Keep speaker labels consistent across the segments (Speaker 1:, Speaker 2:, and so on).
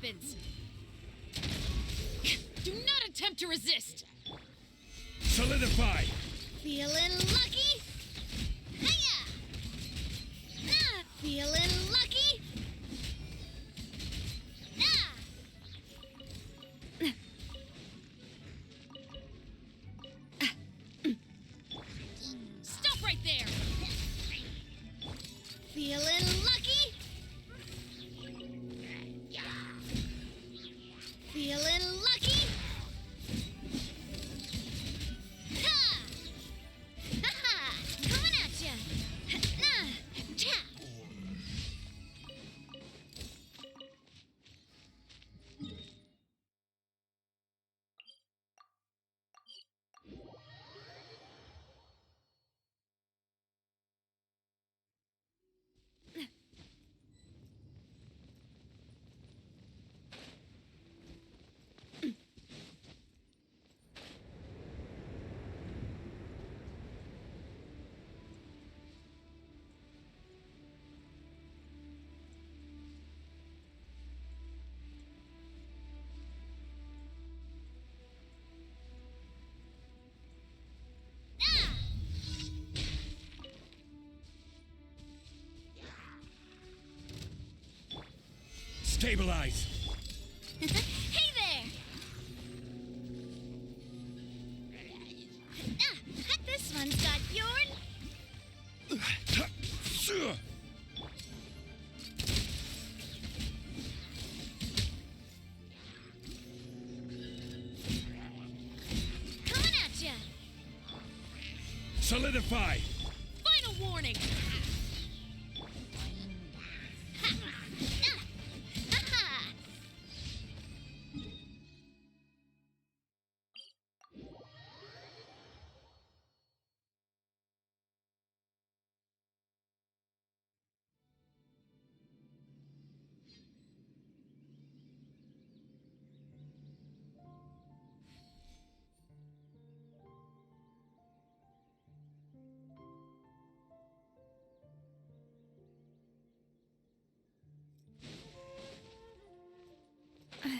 Speaker 1: weapons! Do not attempt to resist!
Speaker 2: Solidify!
Speaker 3: Feeling lucky? Hiya! Ah, feeling lucky? Ah!
Speaker 1: Stop right there!
Speaker 3: Feeling lucky? Feeling lucky? Ha! Ha ha! Coming at ya! Nah! Cha!
Speaker 2: Stabilize!
Speaker 3: Hey there! This one's got your... Coming at ya!
Speaker 2: Solidify!
Speaker 1: Final warning!
Speaker 3: Ha! Ha!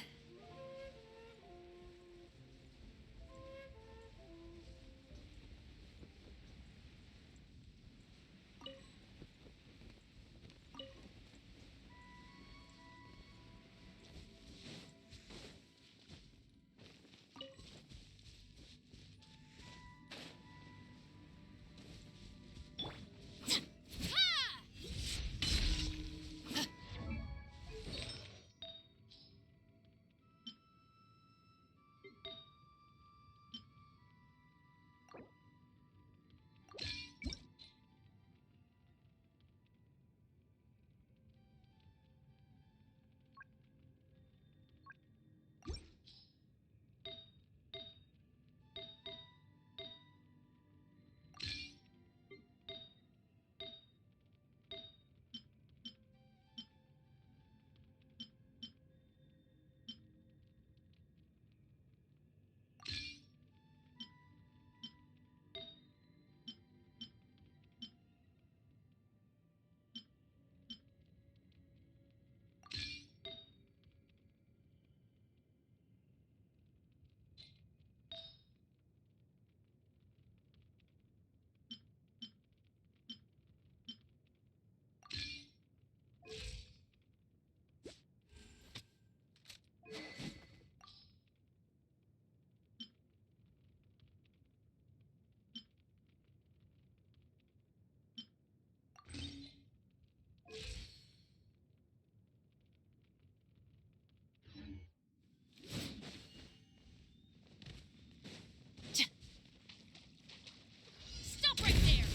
Speaker 1: Stop right there!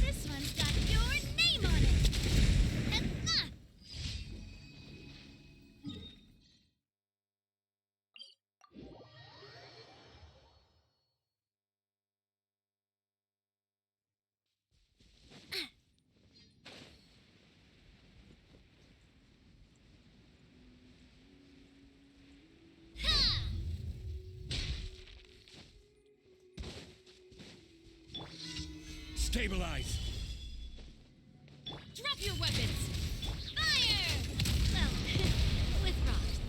Speaker 3: This one's got your name on it! Ah!
Speaker 2: Stabilize!
Speaker 1: Drop your weapons!
Speaker 3: Fire! Well, with rocks.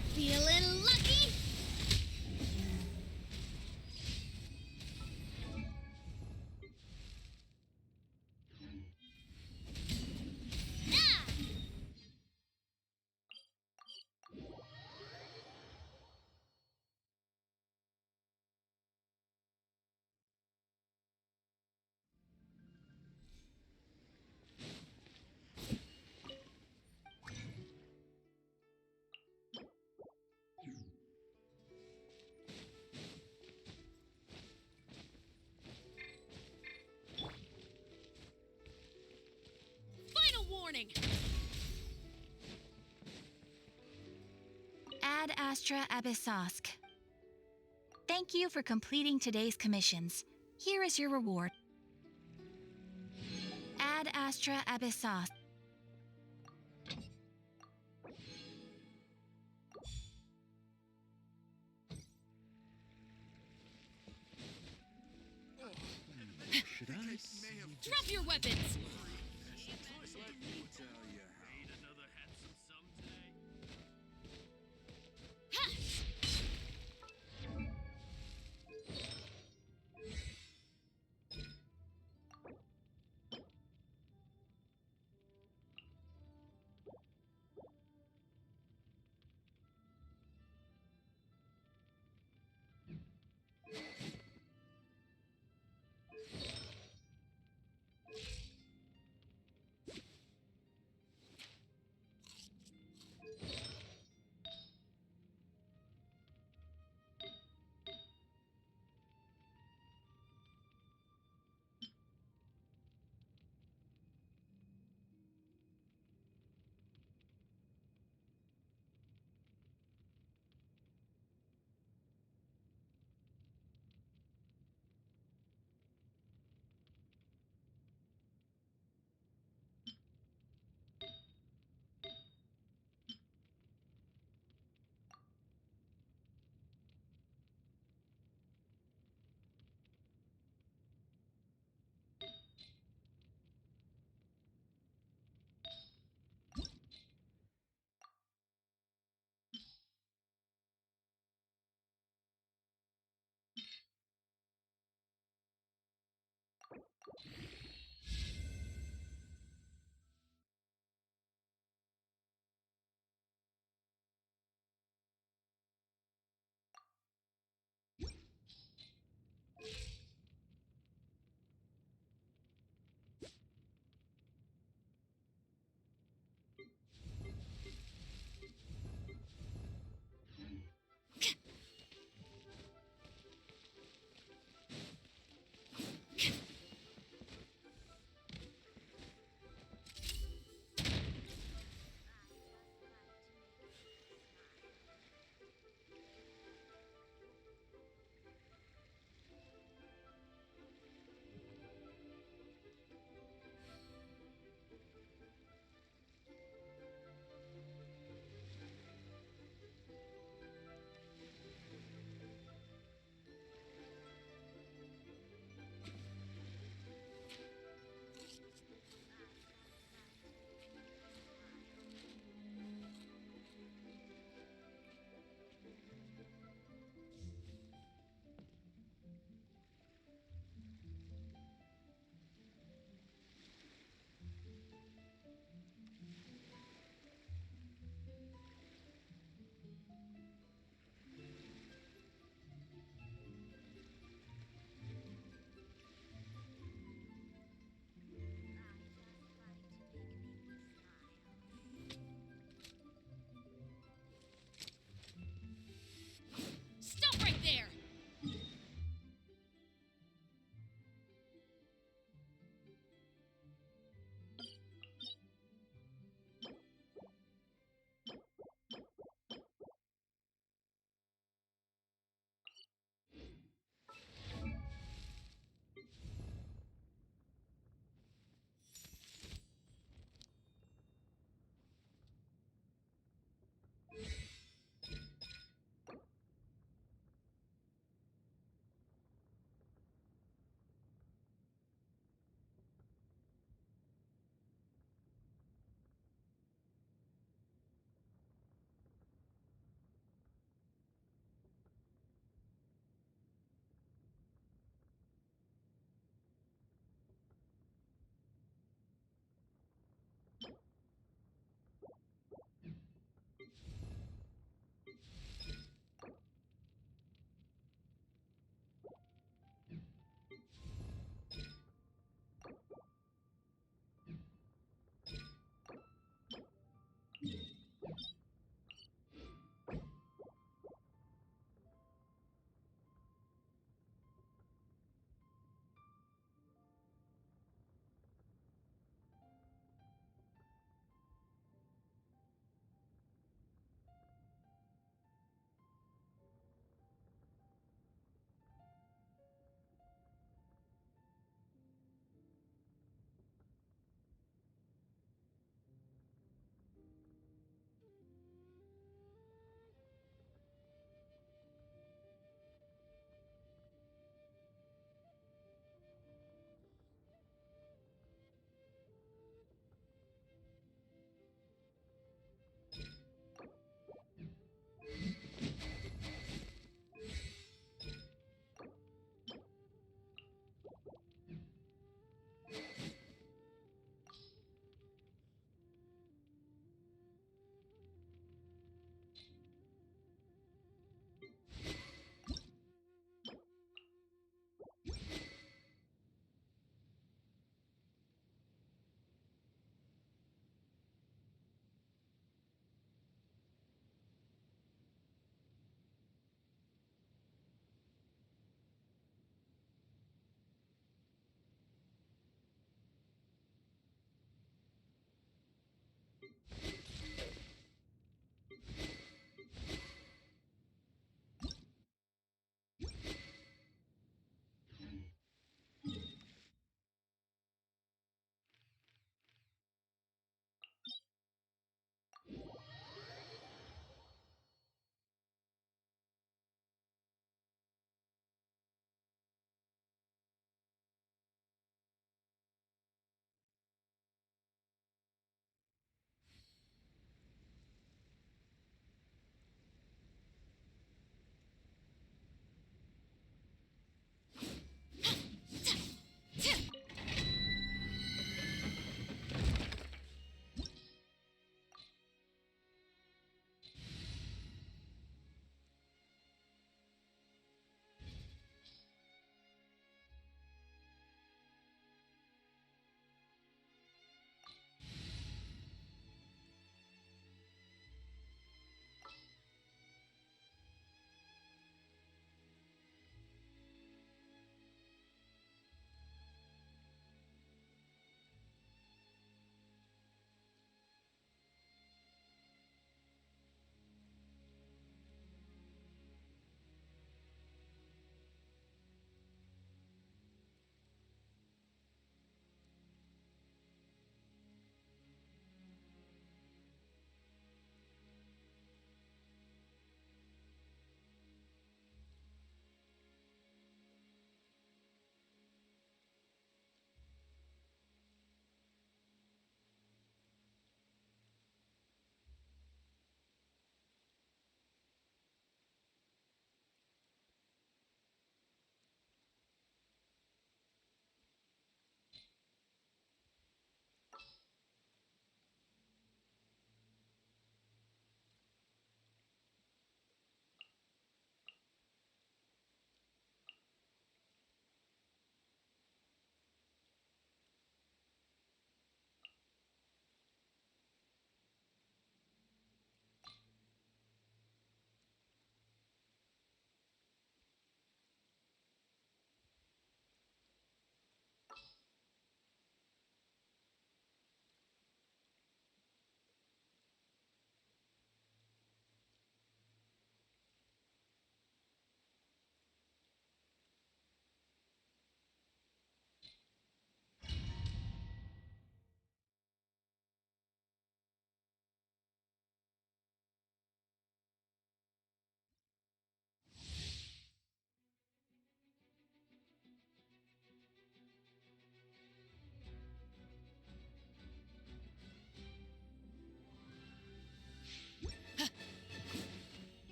Speaker 1: warning!
Speaker 4: Ad Astra Abyssosk. Thank you for completing today's commissions. Here is your reward. Ad Astra Abyssosk.
Speaker 2: Should I?
Speaker 1: Drop your weapons! Ha!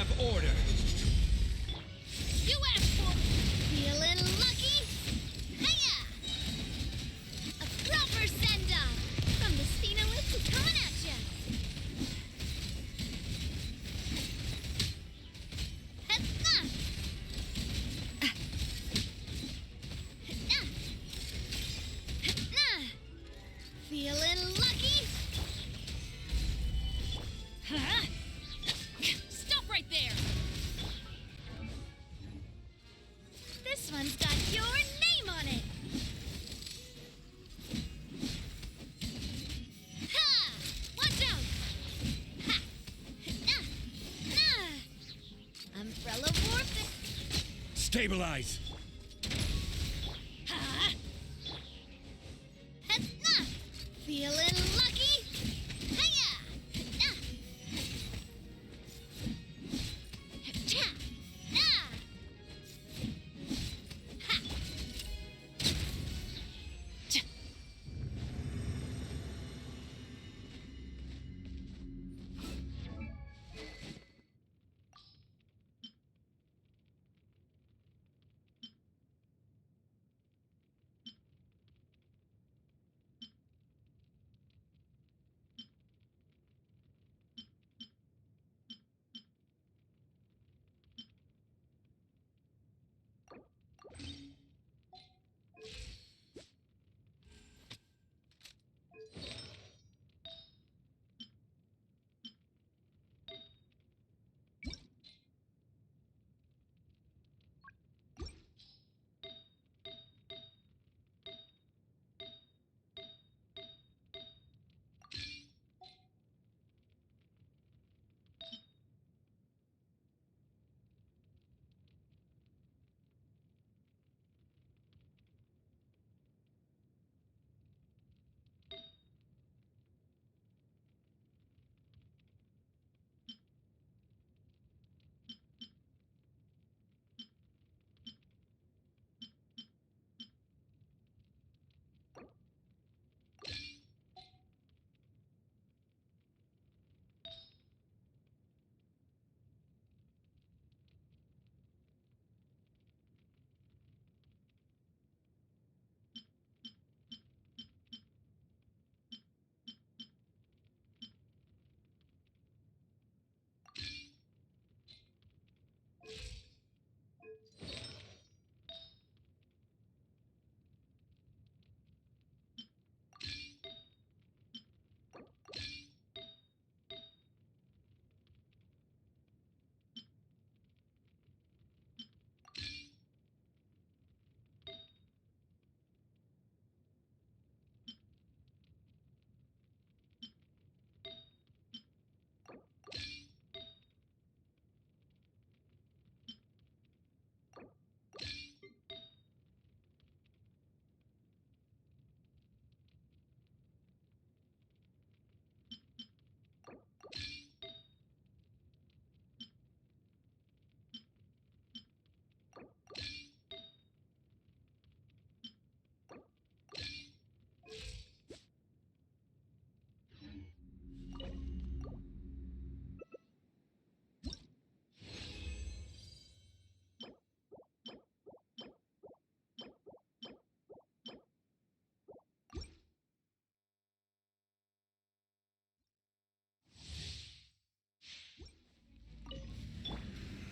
Speaker 2: have order.
Speaker 1: You asked for.
Speaker 3: Feeling lucky? Hiya! A proper send-off from the Spinolith coming at ya. Ha-ha! Ha-ha! Ha-ha! Feeling lucky?
Speaker 1: Huh? Stop right there.
Speaker 3: This one's got your name on it. Ha! Watch out! Ha! Nah! Nah! Umbrella warfare.
Speaker 2: Stabilize.
Speaker 1: Huh?
Speaker 3: Ha! Nah! Feeling lucky? Hiya! Nah! Cha! Nah! Ha!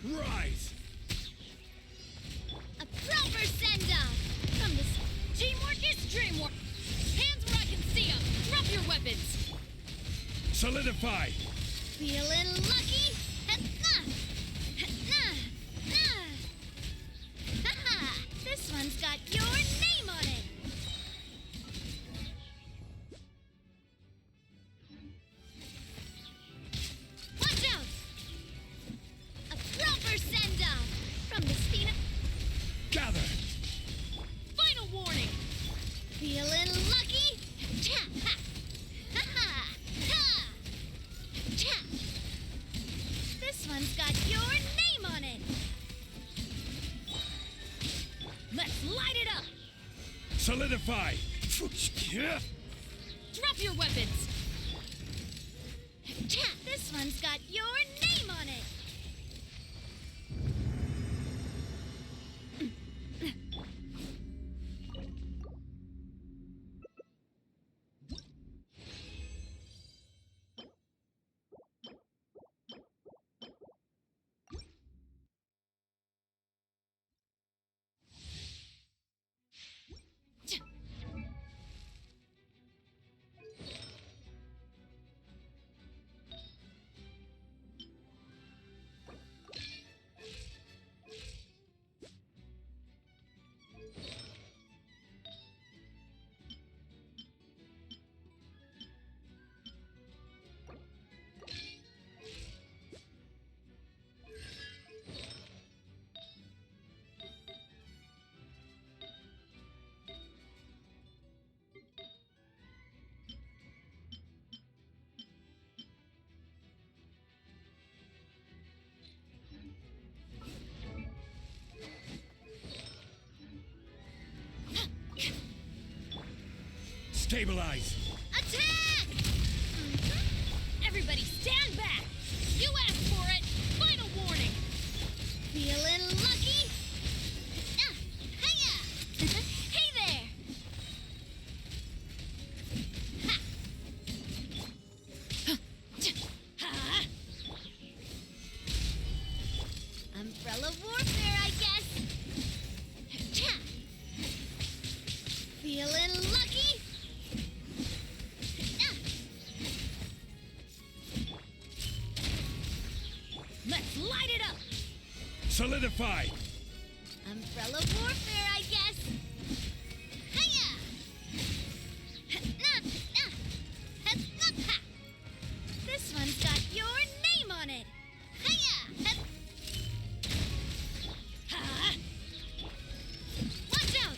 Speaker 2: Rise!
Speaker 3: A proper send-off from the
Speaker 1: Teamwork is dreamwork. Hands where I can see 'em. Drop your weapons.
Speaker 2: Solidify!
Speaker 3: Feeling lucky? Ha-ha! Ha-ha! Ha! Ha-ha! This one's got your name on it. Watch out! A proper send-off from the Spina.
Speaker 2: Gather!
Speaker 1: Final warning.
Speaker 3: Feeling lucky? Cha! Ha! Ha-ha! Ha! Cha! This one's got your name on it.
Speaker 1: Let's light it up.
Speaker 2: Solidify!
Speaker 1: Drop your weapons.
Speaker 3: Cha! This one's got your name on it.
Speaker 2: Stabilize.
Speaker 3: Attack!
Speaker 1: Everybody stand back! You asked for it! Final warning!
Speaker 3: Feeling lucky? Hiya! Hey there!
Speaker 1: Ha!
Speaker 3: Umbrella warfare, I guess. Cha! Feeling lucky?
Speaker 1: Let's light it up!
Speaker 2: Solidify.
Speaker 3: Umbrella warfare, I guess. Hiya! This one's got your name on it. Hiya!
Speaker 1: Ha!
Speaker 3: Watch out!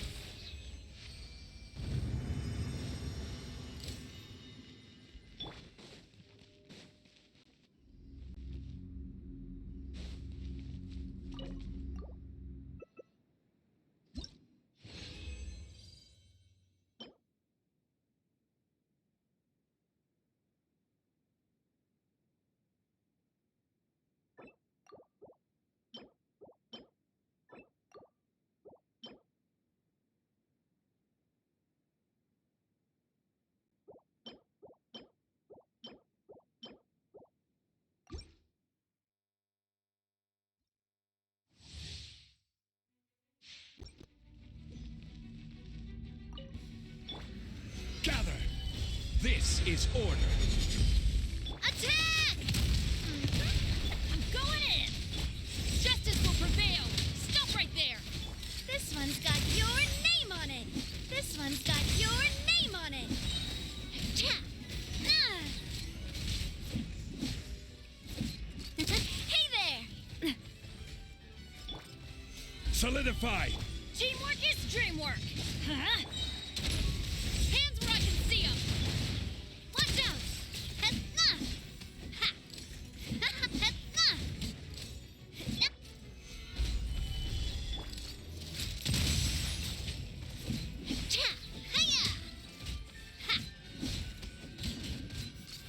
Speaker 2: Gather. This is order.
Speaker 3: Attack!
Speaker 1: I'm going in! Justice will prevail! Stop right there!
Speaker 3: This one's got your name on it. This one's got your name on it. Cha! Hey there!
Speaker 2: Solidify.
Speaker 1: Teamwork is dreamwork! Huh? Hands where I can see 'em!
Speaker 3: Watch out! Ha! Cha! Hiya! Ha!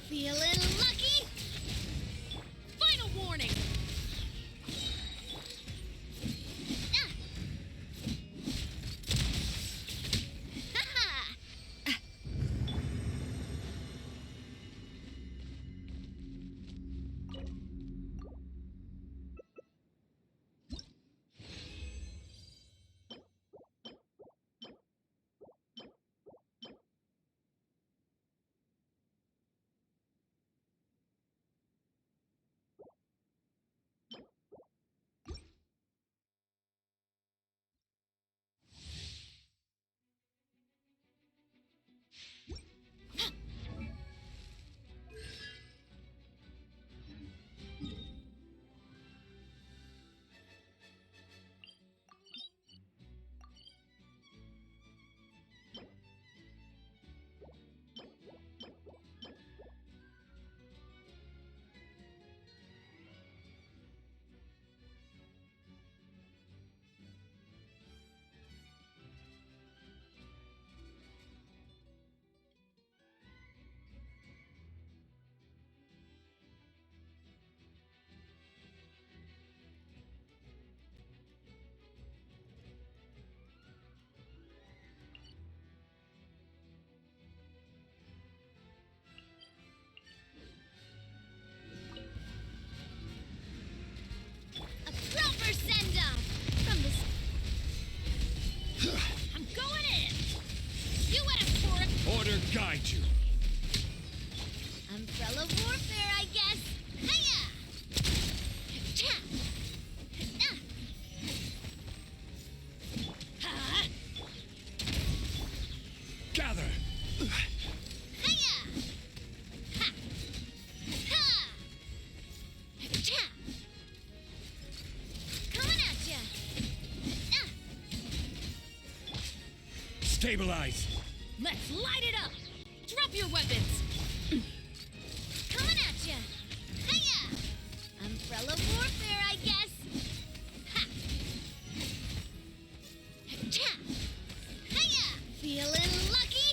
Speaker 3: Feeling lucky?
Speaker 1: Final warning!
Speaker 3: A proper send-off from the...
Speaker 1: I'm going in! You asked for it!
Speaker 2: Order guide you.
Speaker 3: Umbrella warfare, I guess. Hiya! Cha!
Speaker 1: Ha!
Speaker 2: Gather.
Speaker 3: Hiya! Ha! Ha! Cha! Coming at ya!
Speaker 2: Stabilize.
Speaker 1: Let's light it up! Drop your weapons!
Speaker 3: Coming at ya! Hiya! Umbrella warfare, I guess. Ha! Cha! Hiya! Feeling lucky?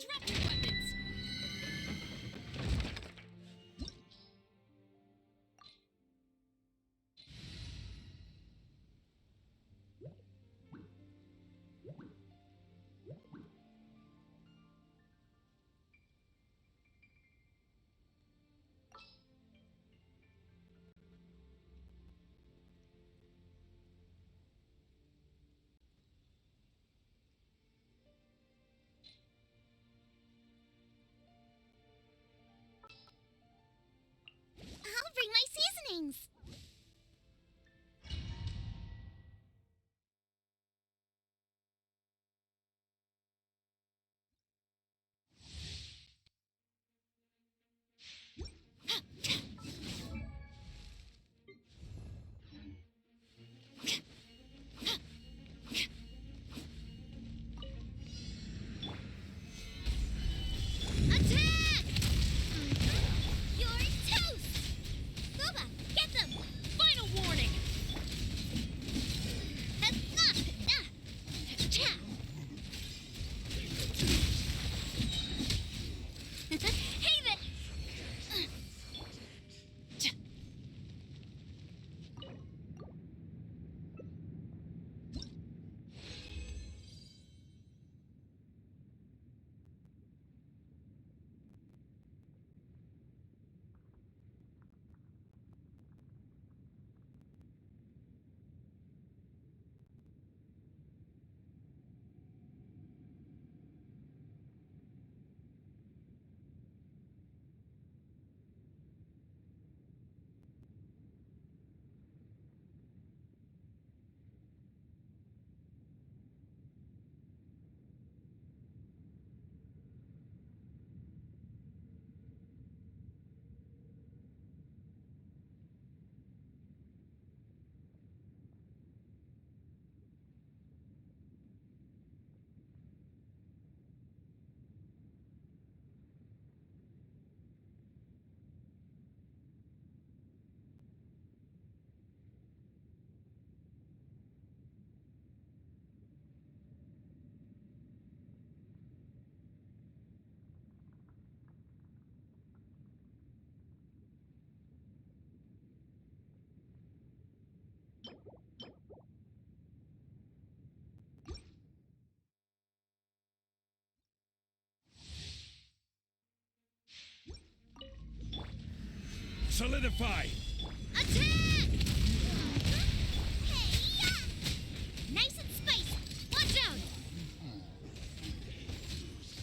Speaker 1: Drop your weapons!
Speaker 3: I'll bring my seasonings. Attack! You're toast! Boba, get them!
Speaker 1: Final warning!
Speaker 3: Hey there!
Speaker 2: Solidify!
Speaker 3: Attack! Hey-ya! Nice and spicy. Watch out!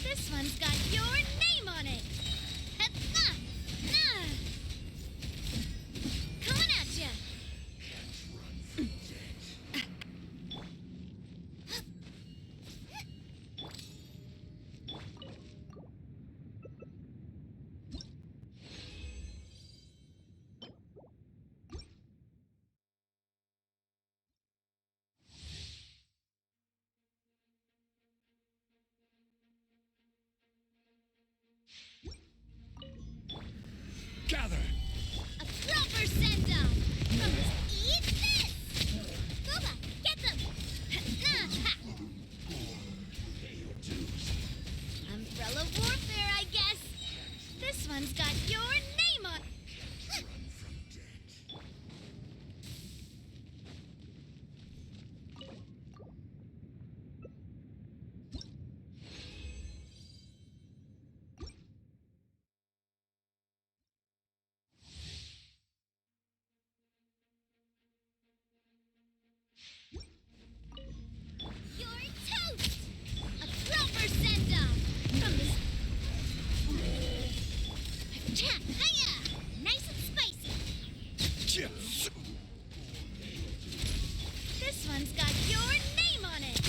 Speaker 3: This one's got your name on it. Coming at ya!
Speaker 2: Gather!
Speaker 3: A proper send-off! From this... Eat this! Boba, get them! Umbrella warfare, I guess! This one's got your name on... You're toast! A proper send-off! From this... Hiya! Nice and spicy! This one's got your name on it!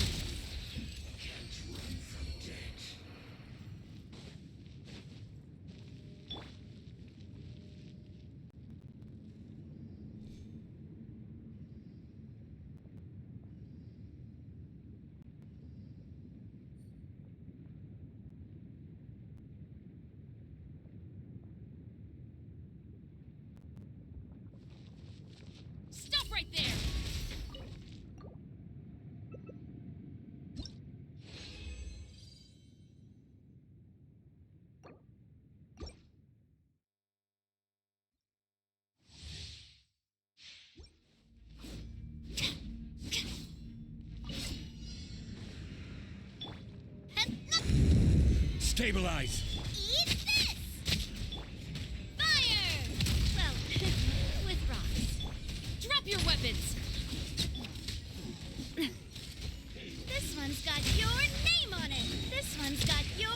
Speaker 2: Stabilize.
Speaker 3: Eat this! Fire! Well, with rocks.
Speaker 1: Drop your weapons!
Speaker 3: This one's got your name on it. This one's got your...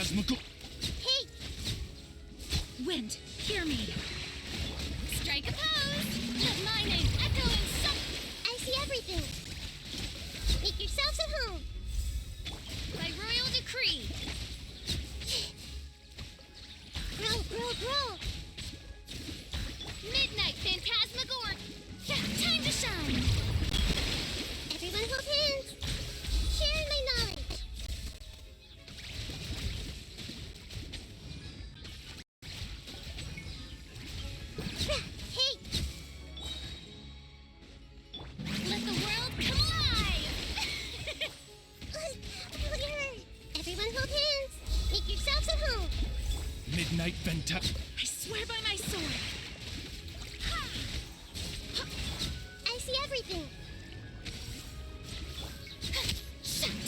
Speaker 2: Phantasmagoria.
Speaker 3: Hey!
Speaker 1: Wind, hear me.
Speaker 3: Strike a pose! Let my name echo in some... I see everything. Make yourselves at home. By royal decree. Grow, grow, grow. Midnight Phantasmagoria. Time to shine. Everyone hold hands. Share my knowledge. Hey! Let the world come alive! Everyone hold hands. Make yourselves at home.
Speaker 2: Midnight Phantasm.
Speaker 1: I swear by my sword.
Speaker 3: I see everything.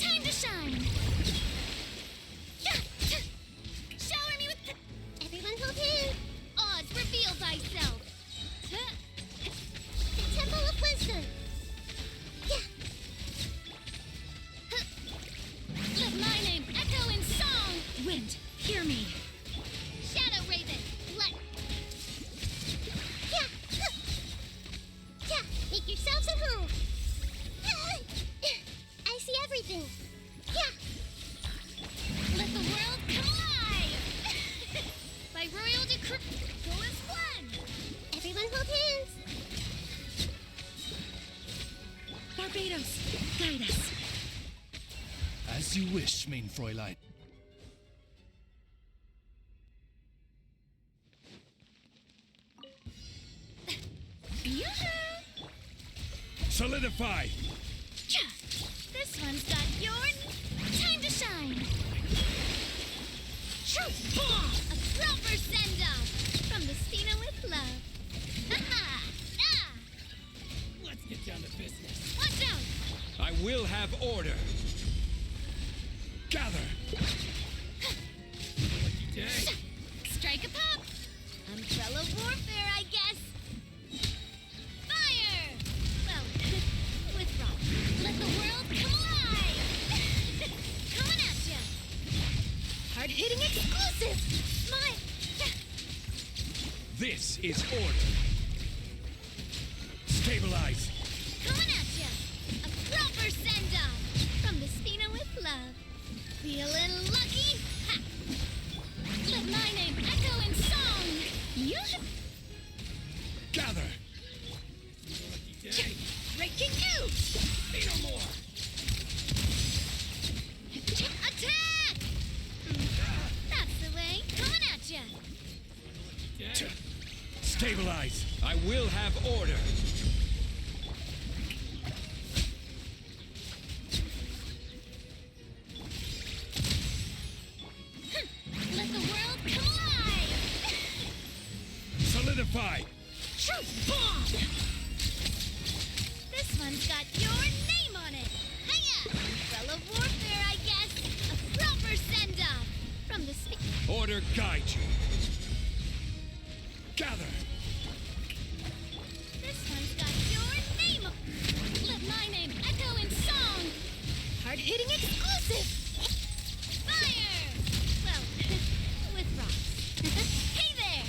Speaker 3: Time to shine. Shower me with... Everyone hold hands. Odds, reveal thyself. The Temple of Wisdom. Let my name echo in song.
Speaker 1: Wind, hear me.
Speaker 3: Shadow Raven, let... Make yourselves at home. I see everything. Let the world come alive. By royal decree... Go as one. Everyone hold hands.
Speaker 1: Barbados, guide us.
Speaker 2: As you wish, main Fräulein.
Speaker 3: Yoo-hoo!
Speaker 2: Solidify.
Speaker 3: This one's got your time to shine. A proper send-off from the Stina with love. Ha-ha! Ah!
Speaker 2: Let's get down to business.
Speaker 3: Watch out!
Speaker 2: I will have order. Gather. Lucky day.
Speaker 3: Strike a pop! Umbrella warfare, I guess. Fire! Well, with rock. Let the world come alive! Coming at ya! Hard-hitting exclusive! Smile!
Speaker 2: This is order. Stabilize.
Speaker 3: Coming at ya! A proper send-off from the Stina with love. Feeling lucky? Ha! Let my name echo in song! You
Speaker 2: Gather. Lucky day.
Speaker 3: breaking news!
Speaker 2: Say no more.
Speaker 3: Attack! That's the way. Coming at ya!
Speaker 2: Day. Stabilize. I will have order.
Speaker 3: Let the world come alive!
Speaker 2: Solidify.
Speaker 3: Bomb! This one's got your name on it! Hiya! Umbrella warfare, I guess! A proper send-off from the
Speaker 2: Order guide you. Gather.
Speaker 3: This one's got your name on... Let my name echo in song! Hard-hitting exclusive! Fire! Well, with rocks. Hey there!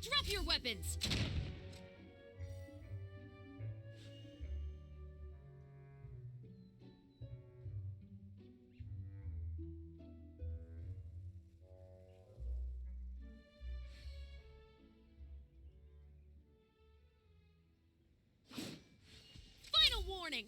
Speaker 1: Drop your weapons! Final warning!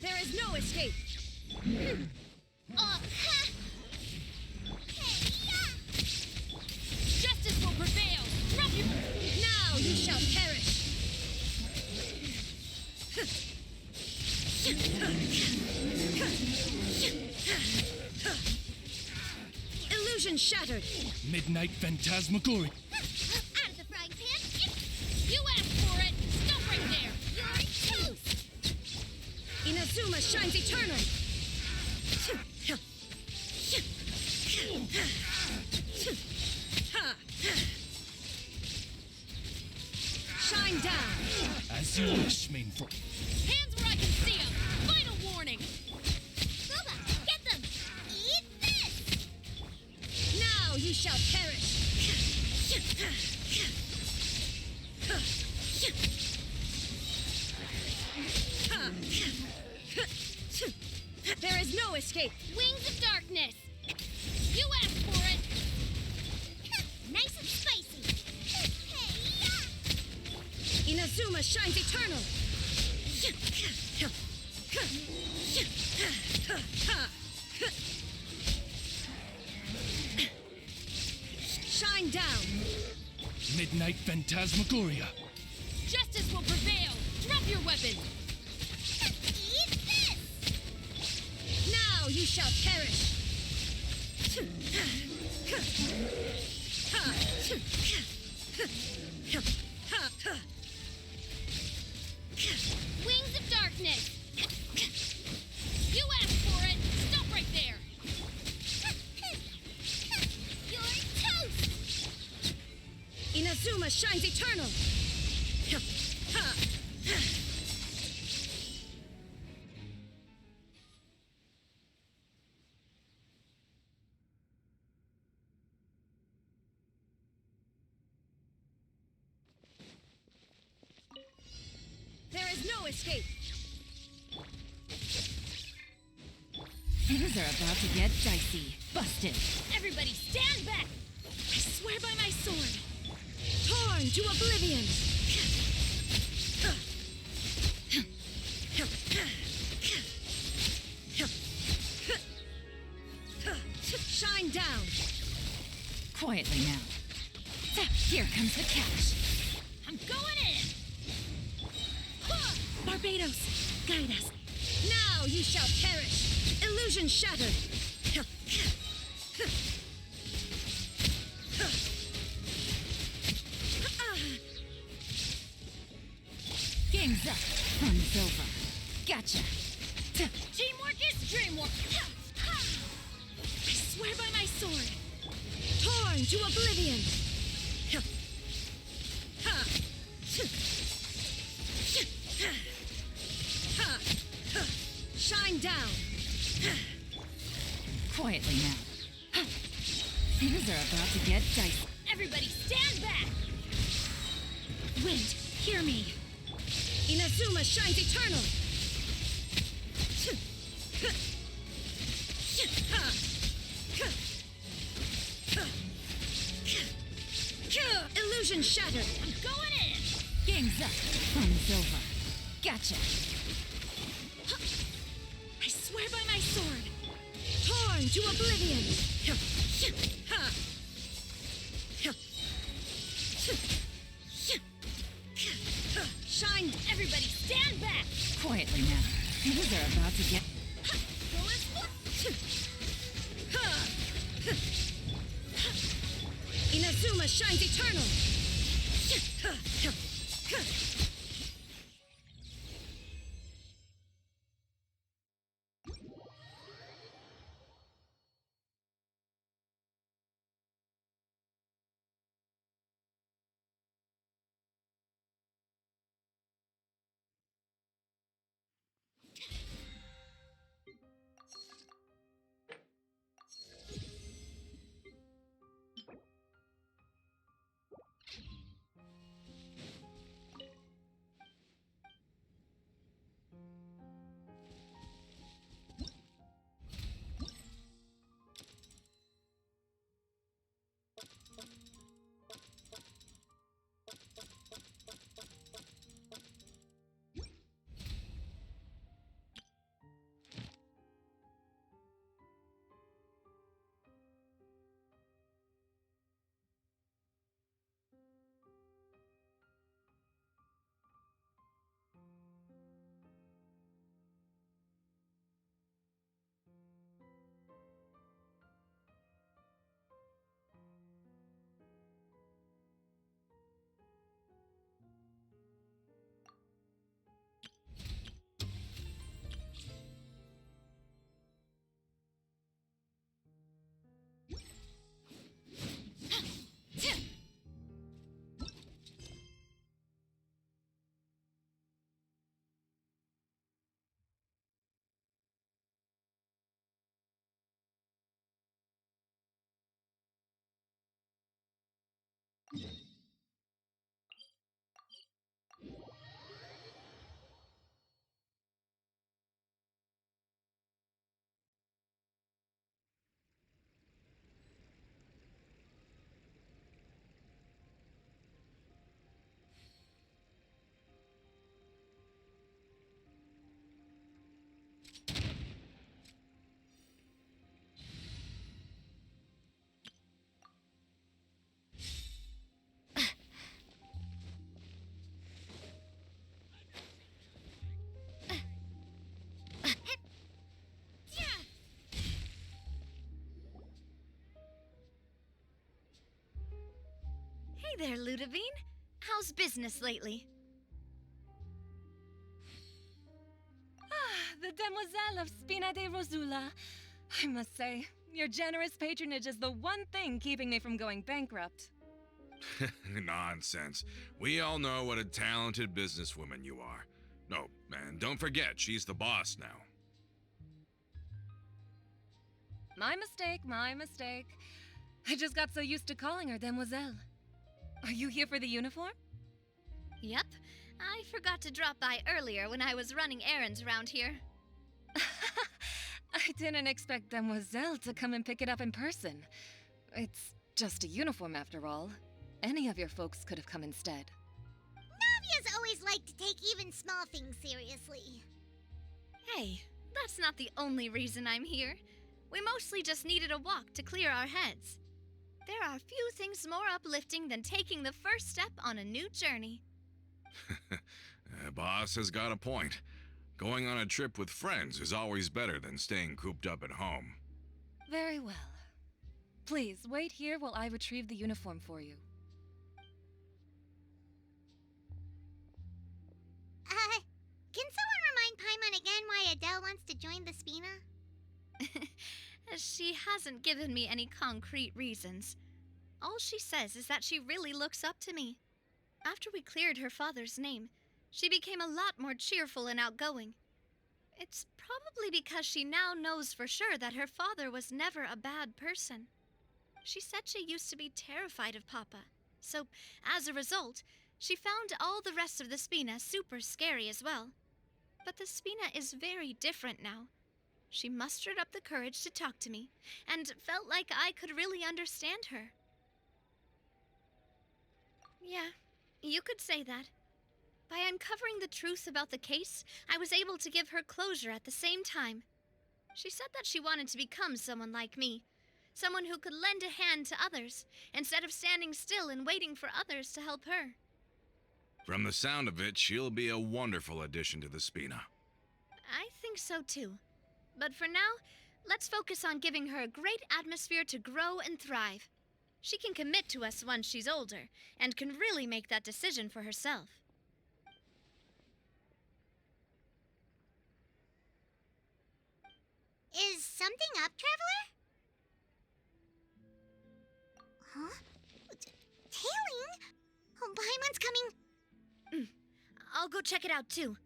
Speaker 3: There is no escape. Ha!
Speaker 1: Justice will prevail! Drop your...
Speaker 3: Now you shall perish. Illusion shattered.
Speaker 2: Midnight Phantasmagoria.
Speaker 3: Out of the frying pan.
Speaker 1: You asked for it! Stop right there!
Speaker 3: You're toast. Inazuma shines eternal. Shine down.
Speaker 2: As you wish, main Froylight.
Speaker 1: Hands where I can see them! Final warning!
Speaker 3: Boba, get them. Eat this. Now you shall perish. There is no escape.
Speaker 1: Wings of darkness! You asked for it!
Speaker 3: Nice and spicy. Inazuma shines eternal. Shine down.
Speaker 2: Midnight Phantasmagoria.
Speaker 1: Justice will prevail! Drop your weapon!
Speaker 3: Eat this. Now you shall perish.
Speaker 1: Wings of darkness! You asked for it! Stop right there!
Speaker 3: You're toast. Inazuma shines eternal. There is no escape.
Speaker 5: Things are about to get dicey. Busted.
Speaker 1: Everybody stand back!
Speaker 3: I swear by my sword. Torn to oblivion. Shine down.
Speaker 5: Quietly now. Here comes the catch.
Speaker 1: I'm going in!
Speaker 3: Barbados, guide us. Now you shall perish. Illusion shattered.
Speaker 5: Game's up. Fun's over. Gotcha.
Speaker 1: Teamwork is dreamwork!
Speaker 3: I swear by my sword. Torn to oblivion. Shine down.
Speaker 5: Quietly now. Things are about to get dicey.
Speaker 1: Everybody stand back!
Speaker 3: Wind, hear me. Inazuma shines eternal. Illusion shattered.
Speaker 1: I'm going in!
Speaker 5: Game's up. Fun's over. Gotcha.
Speaker 3: I swear by my sword. Torn to oblivion. Shine.
Speaker 1: Everybody stand back!
Speaker 5: Quietly now. Things are about to get...
Speaker 3: Inazuma shines eternal. there, Ludovine. How's business lately?
Speaker 5: Ah, the Demoiselle of Spina de Rosula. I must say, your generous patronage is the one thing keeping me from going bankrupt.
Speaker 6: Nonsense. We all know what a talented businesswoman you are. No, and don't forget, she's the boss now.
Speaker 5: My mistake, my mistake. I just got so used to calling her Demoiselle. Are you here for the uniform?
Speaker 3: Yep. I forgot to drop by earlier when I was running errands around here.
Speaker 5: I didn't expect Demoiselle to come and pick it up in person. It's just a uniform after all. Any of your folks could have come instead.
Speaker 7: Navia's always liked to take even small things seriously.
Speaker 3: Hey, that's not the only reason I'm here. We mostly just needed a walk to clear our heads. There are few things more uplifting than taking the first step on a new journey.
Speaker 6: Boss has got a point. Going on a trip with friends is always better than staying cooped up at home.
Speaker 5: Very well. Please, wait here while I retrieve the uniform for you.
Speaker 7: Can someone remind Paimon again why Adele wants to join the Spina?
Speaker 3: She hasn't given me any concrete reasons. All she says is that she really looks up to me. After we cleared her father's name, she became a lot more cheerful and outgoing. It's probably because she now knows for sure that her father was never a bad person. She said she used to be terrified of Papa, so as a result, she found all the rest of the Spina super scary as well. But the Spina is very different now. She mustered up the courage to talk to me, and felt like I could really understand her. Yeah, you could say that. By uncovering the truth about the case, I was able to give her closure at the same time. She said that she wanted to become someone like me, someone who could lend a hand to others, instead of standing still and waiting for others to help her.
Speaker 6: From the sound of it, she'll be a wonderful addition to the Spina.
Speaker 3: I think so too. But for now, let's focus on giving her a great atmosphere to grow and thrive. She can commit to us once she's older, and can really make that decision for herself.
Speaker 7: Is something up, Traveler? Huh? Tailing? Oh, Paimon's coming.
Speaker 3: I'll go check it out too.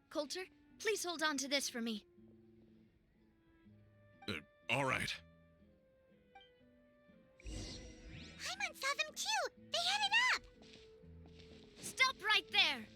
Speaker 3: Coulter, please hold on to this for me.
Speaker 6: All right.
Speaker 7: Paimon saw them too. They headed up.
Speaker 3: Stop right there!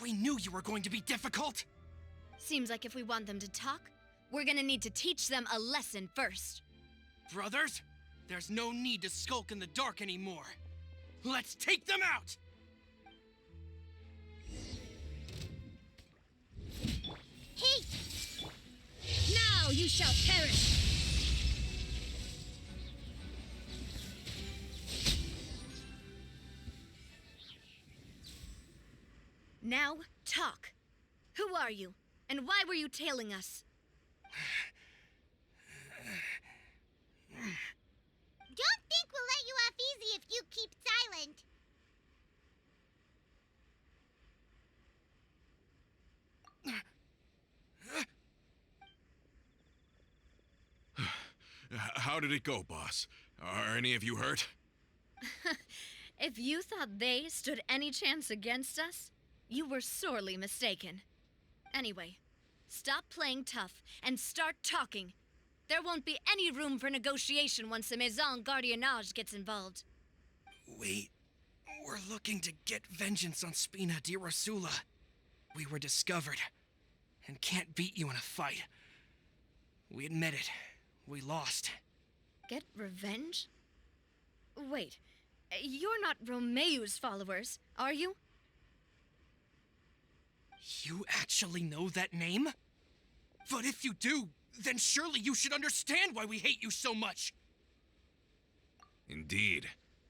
Speaker 2: We knew you were going to be difficult!
Speaker 3: Seems like if we want them to talk, we're gonna need to teach them a lesson first.
Speaker 2: Brothers, there's no need to skulk in the dark anymore. Let's take them out!
Speaker 7: Hey!
Speaker 3: Now you shall perish! Now, talk. Who are you? And why were you tailing us?
Speaker 7: Don't think we'll let you off easy if you keep silent.
Speaker 6: How did it go, boss? Are any of you hurt?
Speaker 3: If you thought they stood any chance against us, you were sorely mistaken. Anyway, stop playing tough and start talking. There won't be any room for negotiation once the Maison Gardiennage gets involved.
Speaker 2: Wait, we're looking to get vengeance on Spina di Rosula. We were discovered, and can't beat you in a fight. We admit it. We lost.
Speaker 3: Get revenge? Wait, you're not Romeu's followers, are you?
Speaker 2: You actually know that name? But if you do, then surely you should understand why we hate you so much.
Speaker 6: Indeed.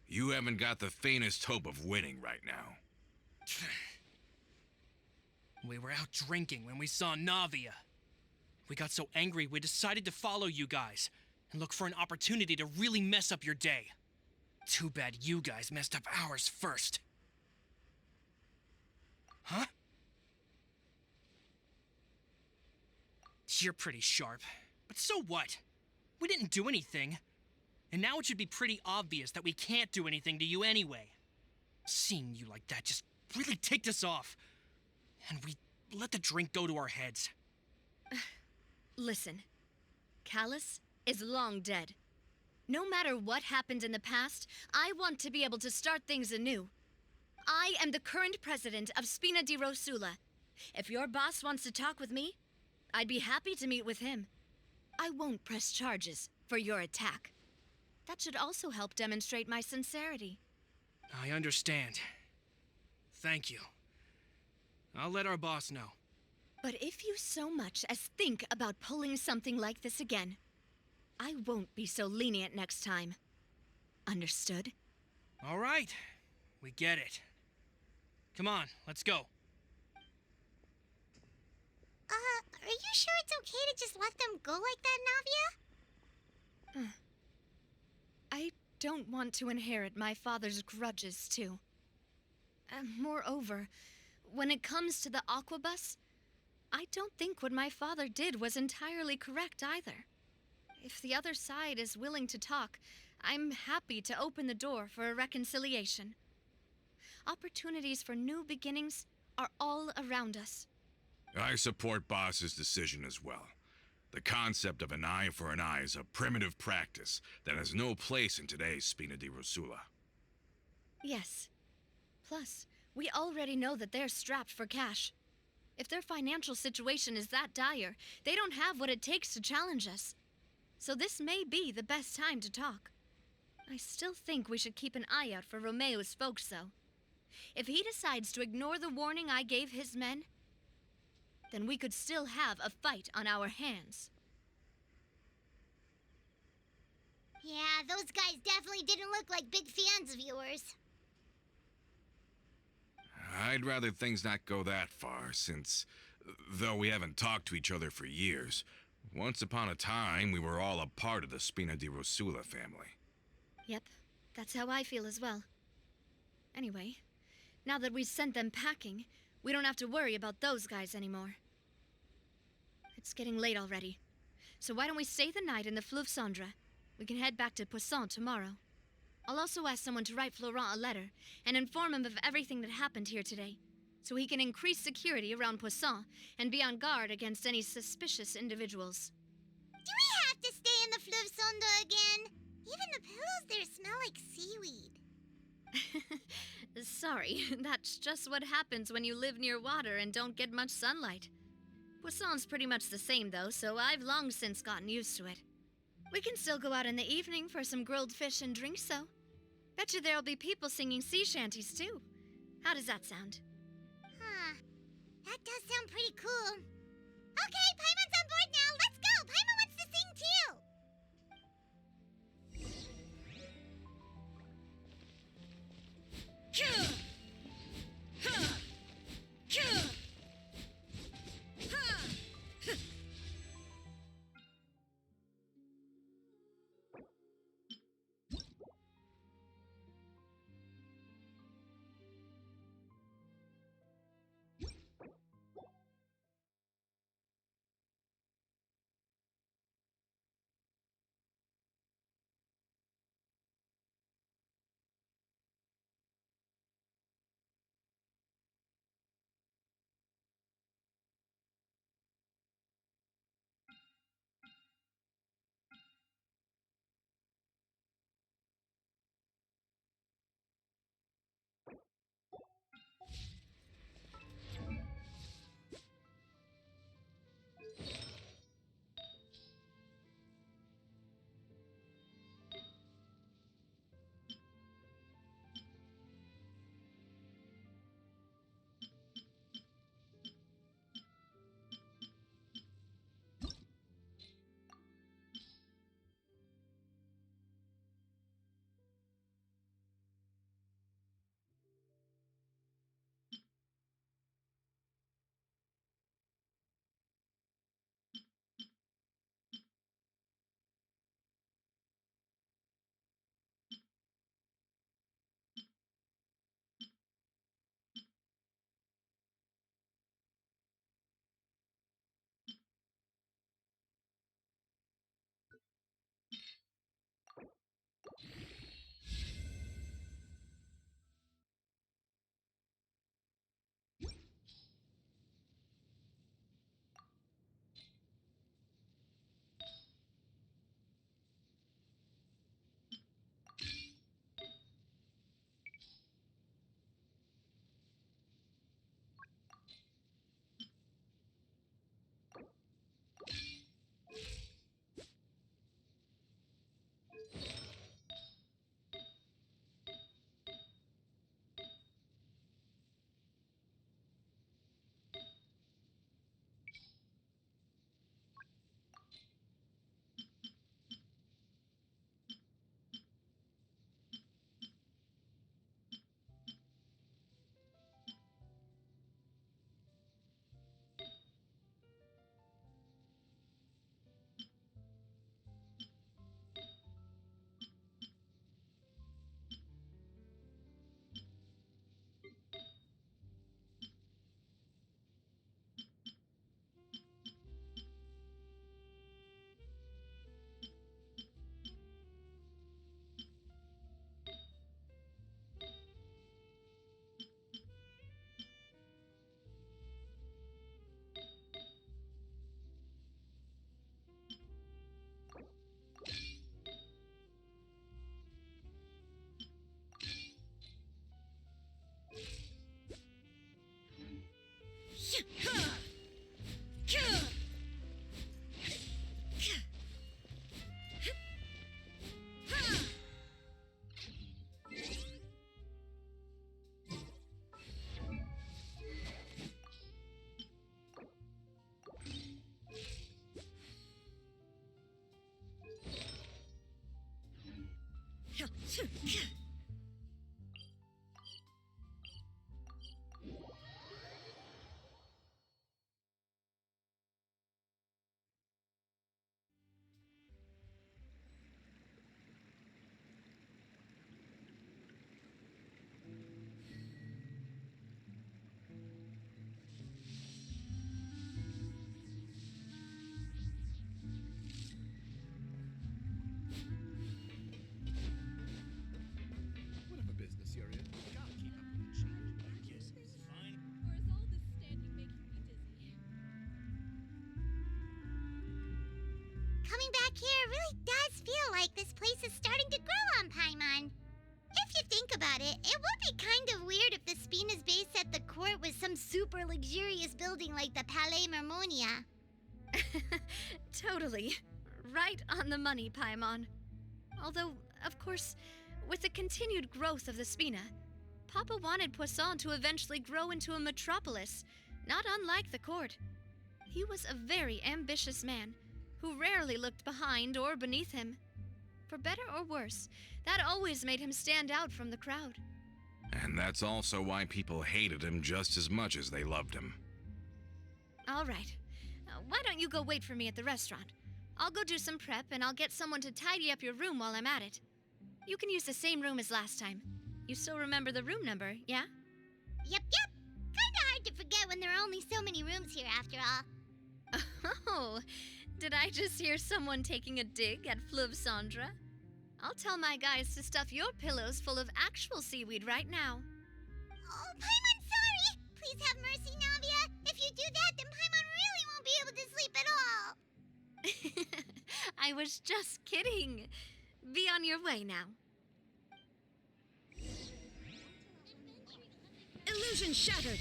Speaker 6: You haven't got the faintest hope of winning right now.
Speaker 2: We were out drinking when we saw Navia. We got so angry we decided to follow you guys and look for an opportunity to really mess up your day. Too bad you guys messed up ours first. Huh? You're pretty sharp, but so what? We didn't do anything. And now it should be pretty obvious that we can't do anything to you anyway. Seeing you like that just really ticked us off. And we let the drink go to our heads.
Speaker 3: Listen, Callus is long dead. No matter what happened in the past, I want to be able to start things anew. I am the current president of Spina di Rosula. If your boss wants to talk with me, I'd be happy to meet with him. I won't press charges for your attack. That should also help demonstrate my sincerity.
Speaker 2: I understand. Thank you. I'll let our boss know.
Speaker 3: But if you so much as think about pulling something like this again, I won't be so lenient next time. Understood?
Speaker 2: All right. We get it. Come on, let's go.
Speaker 7: Are you sure it's okay to just let them go like that, Navia?
Speaker 3: I don't want to inherit my father's grudges, too. Moreover, when it comes to the Aquabus, I don't think what my father did was entirely correct either. If the other side is willing to talk, I'm happy to open the door for a reconciliation. Opportunities for new beginnings are all around us.
Speaker 6: I support Boss's decision as well. The concept of an eye for an eye is a primitive practice that has no place in today's Spina di Rosula.
Speaker 3: Yes. Plus, we already know that they're strapped for cash. If their financial situation is that dire, they don't have what it takes to challenge us. So this may be the best time to talk. I still think we should keep an eye out for Romeo's folks, though. If he decides to ignore the warning I gave his men, then we could still have a fight on our hands.
Speaker 7: Yeah, those guys definitely didn't look like big fans of yours.
Speaker 6: I'd rather things not go that far, since, though we haven't talked to each other for years, once upon a time we were all a part of the Spina di Rosula family.
Speaker 3: Yep, that's how I feel as well. Anyway, now that we've sent them packing, we don't have to worry about those guys anymore. It's getting late already, so why don't we stay the night in the Fleuve Cendre? We can head back to Poisson tomorrow. I'll also ask someone to write Florent a letter and inform him of everything that happened here today, so he can increase security around Poisson and be on guard against any suspicious individuals.
Speaker 7: Do we have to stay in the Fleuve Cendre again? Even the pillows there smell like seaweed.
Speaker 3: Sorry, that's just what happens when you live near water and don't get much sunlight. Poisson's pretty much the same, though, so I've long since gotten used to it. We can still go out in the evening for some grilled fish and drinks, though. Bet you there'll be people singing sea shanties, too. How does that sound?
Speaker 7: Huh. That does sound pretty cool. Okay, Paimon's on board now. Let's go. Paimon wants to sing too. coming back here really does feel like this place is starting to grow on Paimon. If you think about it, it would be kind of weird if the Spina's base at the court was some super luxurious building like the Palais Mermonia.
Speaker 3: Totally. Right on the money, Paimon. Although, of course, with the continued growth of the Spina, Papa wanted Poisson to eventually grow into a metropolis, not unlike the court. He was a very ambitious man, who rarely looked behind or beneath him. For better or worse, that always made him stand out from the crowd.
Speaker 6: And that's also why people hated him just as much as they loved him.
Speaker 3: All right. Why don't you go wait for me at the restaurant? I'll go do some prep, and I'll get someone to tidy up your room while I'm at it. You can use the same room as last time. You still remember the room number, yeah?
Speaker 7: Yep. Kinda hard to forget when there are only so many rooms here after all.
Speaker 3: Oh, did I just hear someone taking a dig at Fleuve Cendre? I'll tell my guys to stuff your pillows full of actual seaweed right now.
Speaker 7: Oh, Paimon, sorry! Please have mercy, Navia. If you do that, then Paimon really won't be able to sleep at all.
Speaker 3: I was just kidding. Be on your way now.
Speaker 1: Illusion shattered.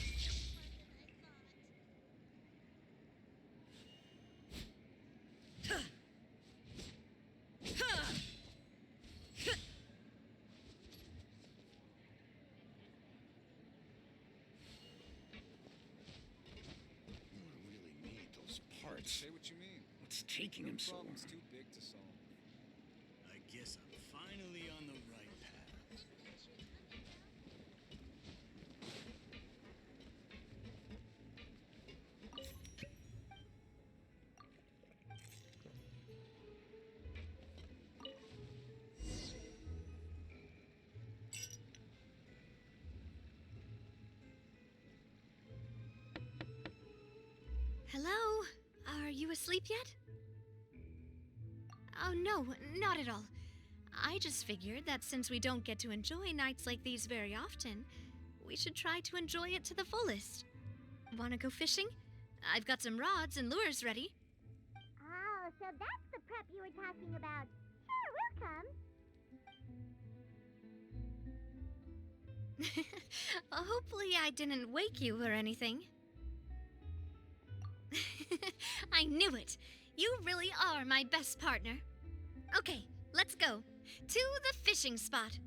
Speaker 8: Really need those parts.
Speaker 9: Say what you mean.
Speaker 8: What's taking him so long?
Speaker 9: Problem's too big to solve.
Speaker 10: I guess I'm finally on the right path.
Speaker 3: Hello? Are you asleep yet? Oh, no, not at all. I just figured that since we don't get to enjoy nights like these very often, we should try to enjoy it to the fullest. Wanna go fishing? I've got some rods and lures ready.
Speaker 7: Oh, so that's the prep you were talking about. Sure, we'll come.
Speaker 3: Hopefully I didn't wake you or anything. I knew it! You really are my best partner. Okay, let's go. To the fishing spot.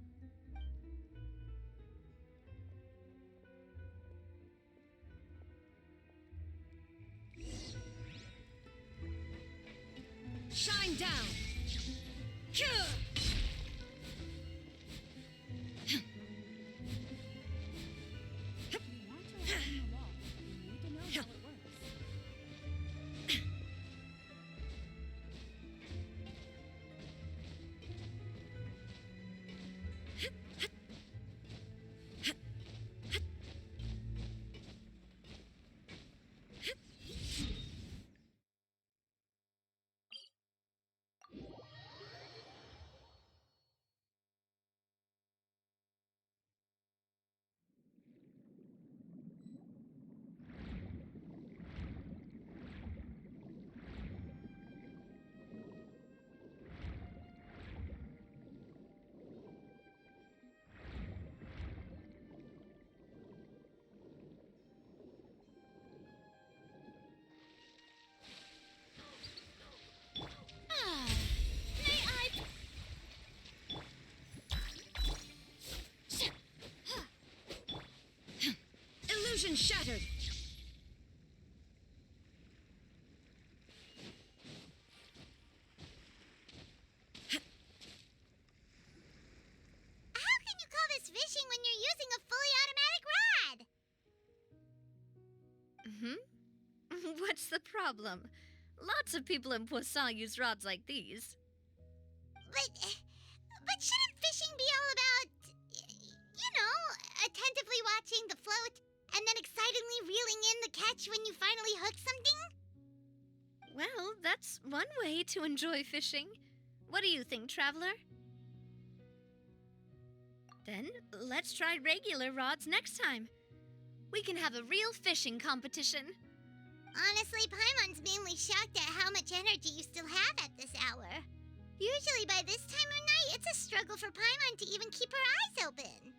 Speaker 1: Shine down. Hyah! Illusion shattered.
Speaker 7: How can you call this fishing when you're using a fully automatic rod?
Speaker 3: What's the problem? Lots of people in Poisson use rods like these.
Speaker 7: But shouldn't fishing be all about, attentively watching the float and then excitedly reeling in the catch when you finally hook something?
Speaker 3: Well, that's one way to enjoy fishing. What do you think, Traveler? Then let's try regular rods next time. We can have a real fishing competition.
Speaker 7: Honestly, Paimon's mainly shocked at how much energy you still have at this hour. Usually by this time of night, it's a struggle for Paimon to even keep her eyes open.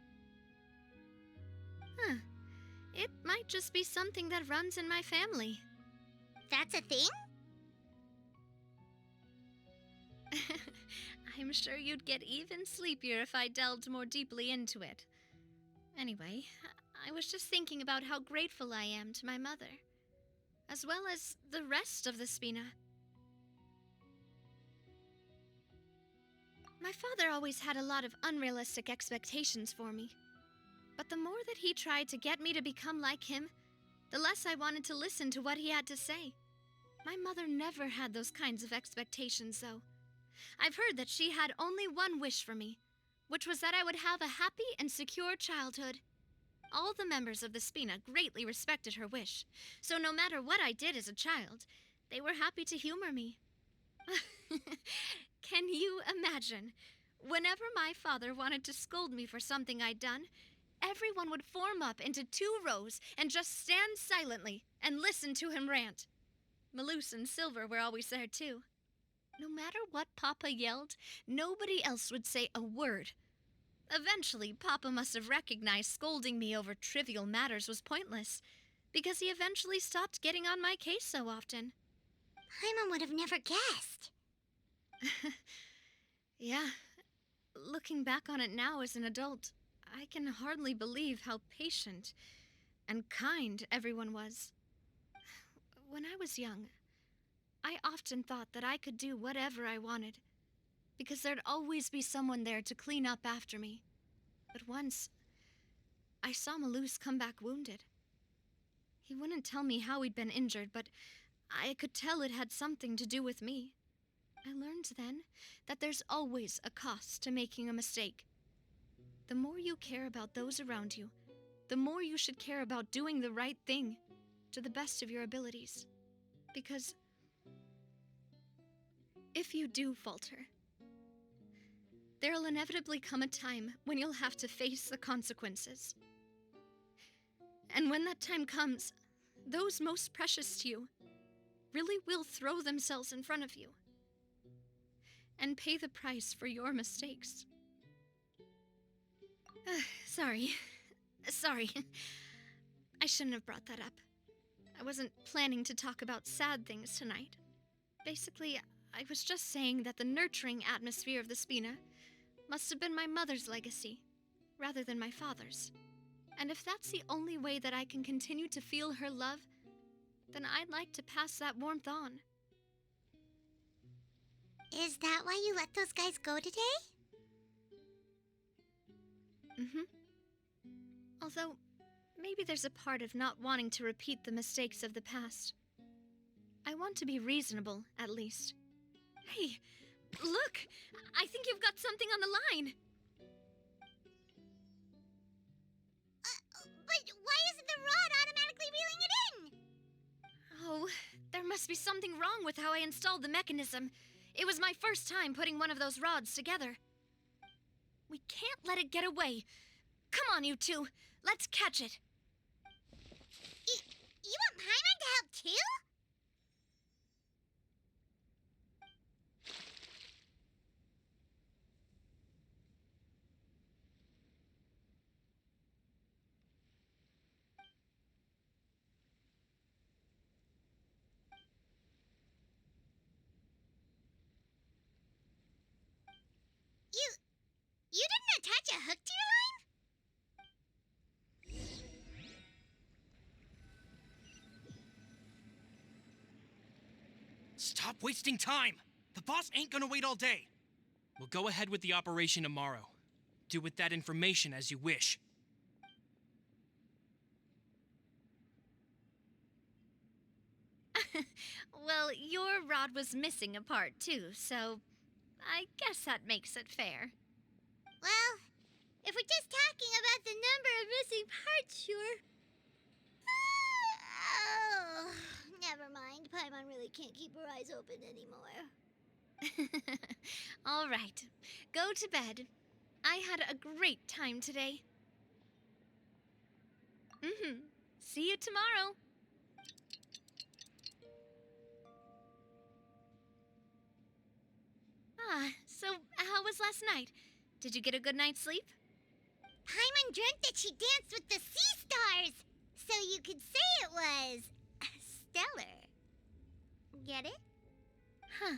Speaker 3: Huh. It might just be something that runs in my family.
Speaker 7: That's a thing?
Speaker 3: I'm sure you'd get even sleepier if I delved more deeply into it. Anyway, I was just thinking about how grateful I am to my mother, as well as the rest of the Spina. My father always had a lot of unrealistic expectations for me. But the more that he tried to get me to become like him, the less I wanted to listen to what he had to say. My mother never had those kinds of expectations, though. I've heard that she had only one wish for me, which was that I would have a happy and secure childhood. All the members of the Spina greatly respected her wish, so no matter what I did as a child, they were happy to humor me. Can you imagine? Whenever my father wanted to scold me for something I'd done, everyone would form up into 2 rows and just stand silently and listen to him rant. Malus and Silver were always there, too. No matter what Papa yelled, nobody else would say a word. Eventually, Papa must have recognized scolding me over trivial matters was pointless, because he eventually stopped getting on my case so often.
Speaker 7: Paimon would have never guessed.
Speaker 3: Yeah. Looking back on it now as an adult, I can hardly believe how patient and kind everyone was. When I was young, I often thought that I could do whatever I wanted, because there'd always be someone there to clean up after me. But once, I saw Malus come back wounded. He wouldn't tell me how he'd been injured, but I could tell it had something to do with me. I learned then that there's always a cost to making a mistake. The more you care about those around you, the more you should care about doing the right thing to the best of your abilities. Because if you do falter, there'll inevitably come a time when you'll have to face the consequences. And when that time comes, those most precious to you really will throw themselves in front of you and pay the price for your mistakes. Sorry. I shouldn't have brought that up. I wasn't planning to talk about sad things tonight. Basically, I was just saying that the nurturing atmosphere of the Spina must have been my mother's legacy, rather than my father's. And if that's the only way that I can continue to feel her love, then I'd like to pass that warmth on.
Speaker 7: Is that why you let those guys go today?
Speaker 3: Mm-hmm. Although, maybe there's a part of not wanting to repeat the mistakes of the past. I want to be reasonable, at least. Hey, look! I think you've got something on the line!
Speaker 7: But why isn't the rod automatically reeling it in?
Speaker 3: Oh, there must be something wrong with how I installed the mechanism. It was my first time putting one of those rods together. We can't let it get away. Come on, you two. Let's catch it.
Speaker 7: You want Paimon to help too? You didn't attach a hook to your line?
Speaker 2: Stop wasting time! The boss ain't gonna wait all day. We'll go ahead with the operation tomorrow. Do with that information as you wish.
Speaker 3: Well, your rod was missing a part, too, so I guess that makes it fair.
Speaker 7: Well, if we're just talking about the number of missing parts, sure. Oh, never mind. Paimon really can't keep her eyes open anymore.
Speaker 3: All right, go to bed. I had a great time today. See you tomorrow. was last night? Did you get a good night's sleep?
Speaker 7: Paimon dreamt that she danced with the sea stars, so you could say it was stellar. Get it?
Speaker 3: Huh.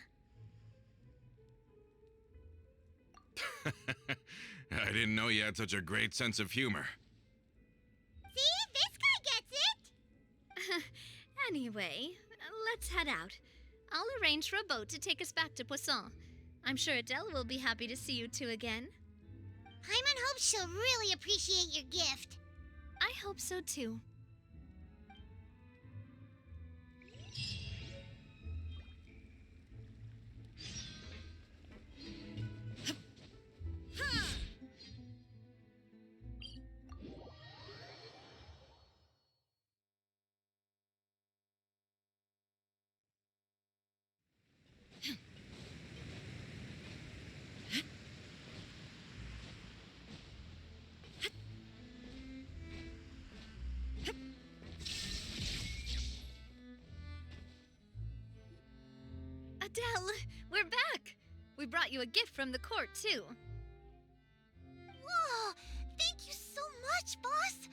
Speaker 6: I didn't know you had such a great sense of humor.
Speaker 7: See? This guy gets it!
Speaker 3: Anyway, let's head out. I'll arrange for a boat to take us back to Poisson. I'm sure Adele will be happy to see you two again.
Speaker 7: Paimon hopes she'll really appreciate your gift.
Speaker 3: I hope so too. Adele, we're back! We brought you a gift from the court, too.
Speaker 7: Whoa! Thank you so much, boss!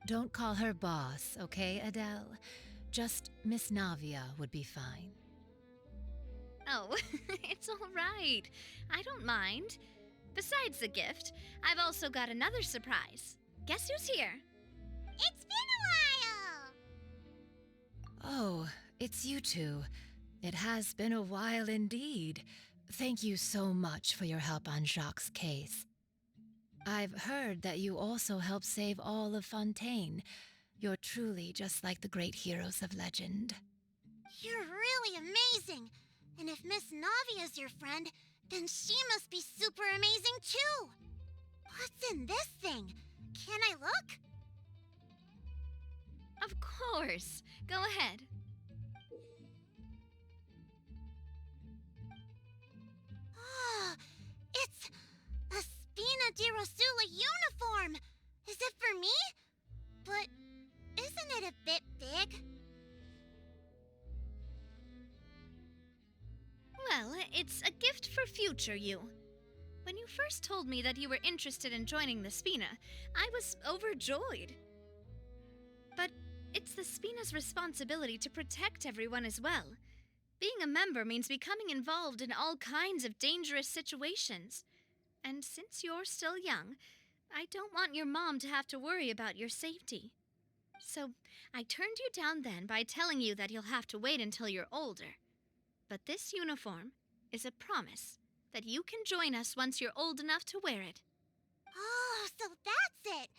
Speaker 9: Don't call her boss, okay, Adele? Just Miss Navia would be fine.
Speaker 3: Oh, it's all right. I don't mind. Besides the gift, I've also got another surprise. Guess who's here?
Speaker 7: It's been a while!
Speaker 9: Oh, it's you two. It has been a while indeed. Thank you so much for your help on Jacques' case. I've heard that you also helped save all of Fontaine. You're truly just like the great heroes of legend.
Speaker 7: You're really amazing! And if Miss Navia's your friend, then she must be super amazing too! What's in this thing? Can I look?
Speaker 3: Of course. Go ahead.
Speaker 7: Ah, it's a Spina di Rosula uniform! Is it for me? But isn't it a bit big?
Speaker 3: Well, it's a gift for future you. When you first told me that you were interested in joining the Spina, I was overjoyed. But it's the Spina's responsibility to protect everyone as well. Being a member means becoming involved in all kinds of dangerous situations. And since you're still young, I don't want your mom to have to worry about your safety. So I turned you down then by telling you that you'll have to wait until you're older. But this uniform is a promise that you can join us once you're old enough to wear it.
Speaker 7: Oh, so that's it!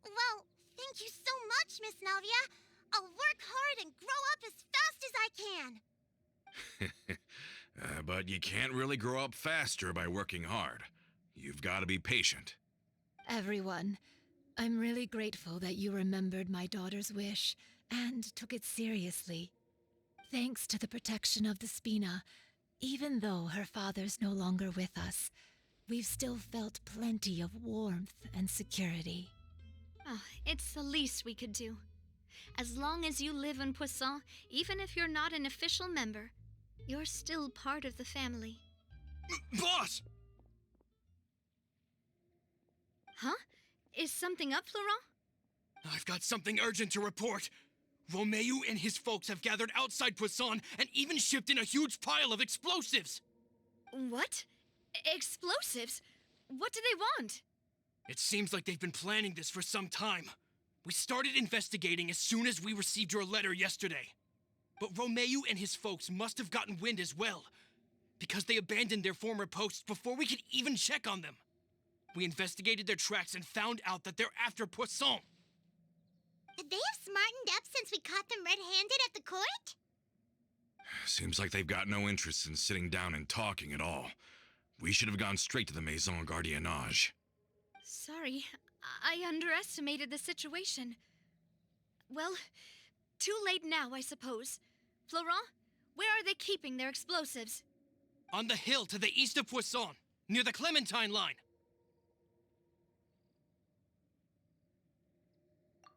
Speaker 7: Well, thank you so much, Miss Navia. I'll work hard and grow up as fast as I can.
Speaker 6: But you can't really grow up faster by working hard. You've got to be patient.
Speaker 9: Everyone, I'm really grateful that you remembered my daughter's wish and took it seriously. Thanks to the protection of the Spina, even though her father's no longer with us, we've still felt plenty of warmth and security.
Speaker 3: Oh, it's the least we could do. As long as you live in Poisson, even if you're not an official member, you're still part of the family.
Speaker 2: Boss!
Speaker 3: Huh? Is something up, Florent?
Speaker 2: I've got something urgent to report. Romeu and his folks have gathered outside Poisson and even shipped in a huge pile of explosives.
Speaker 3: What? Explosives? What do they want?
Speaker 2: It seems like they've been planning this for some time. We started investigating as soon as we received your letter yesterday. But Romeu and his folks must have gotten wind as well, because they abandoned their former posts before we could even check on them. We investigated their tracks and found out that they're after Poisson.
Speaker 7: Could they have smartened up since we caught them red-handed at the court?
Speaker 6: Seems like they've got no interest in sitting down and talking at all. We should have gone straight to the Maison Gardiennage.
Speaker 3: Sorry, I underestimated the situation. Well, too late now, I suppose. Florent, where are they keeping their explosives?
Speaker 2: On the hill to the east of Poisson, near the Clementine line.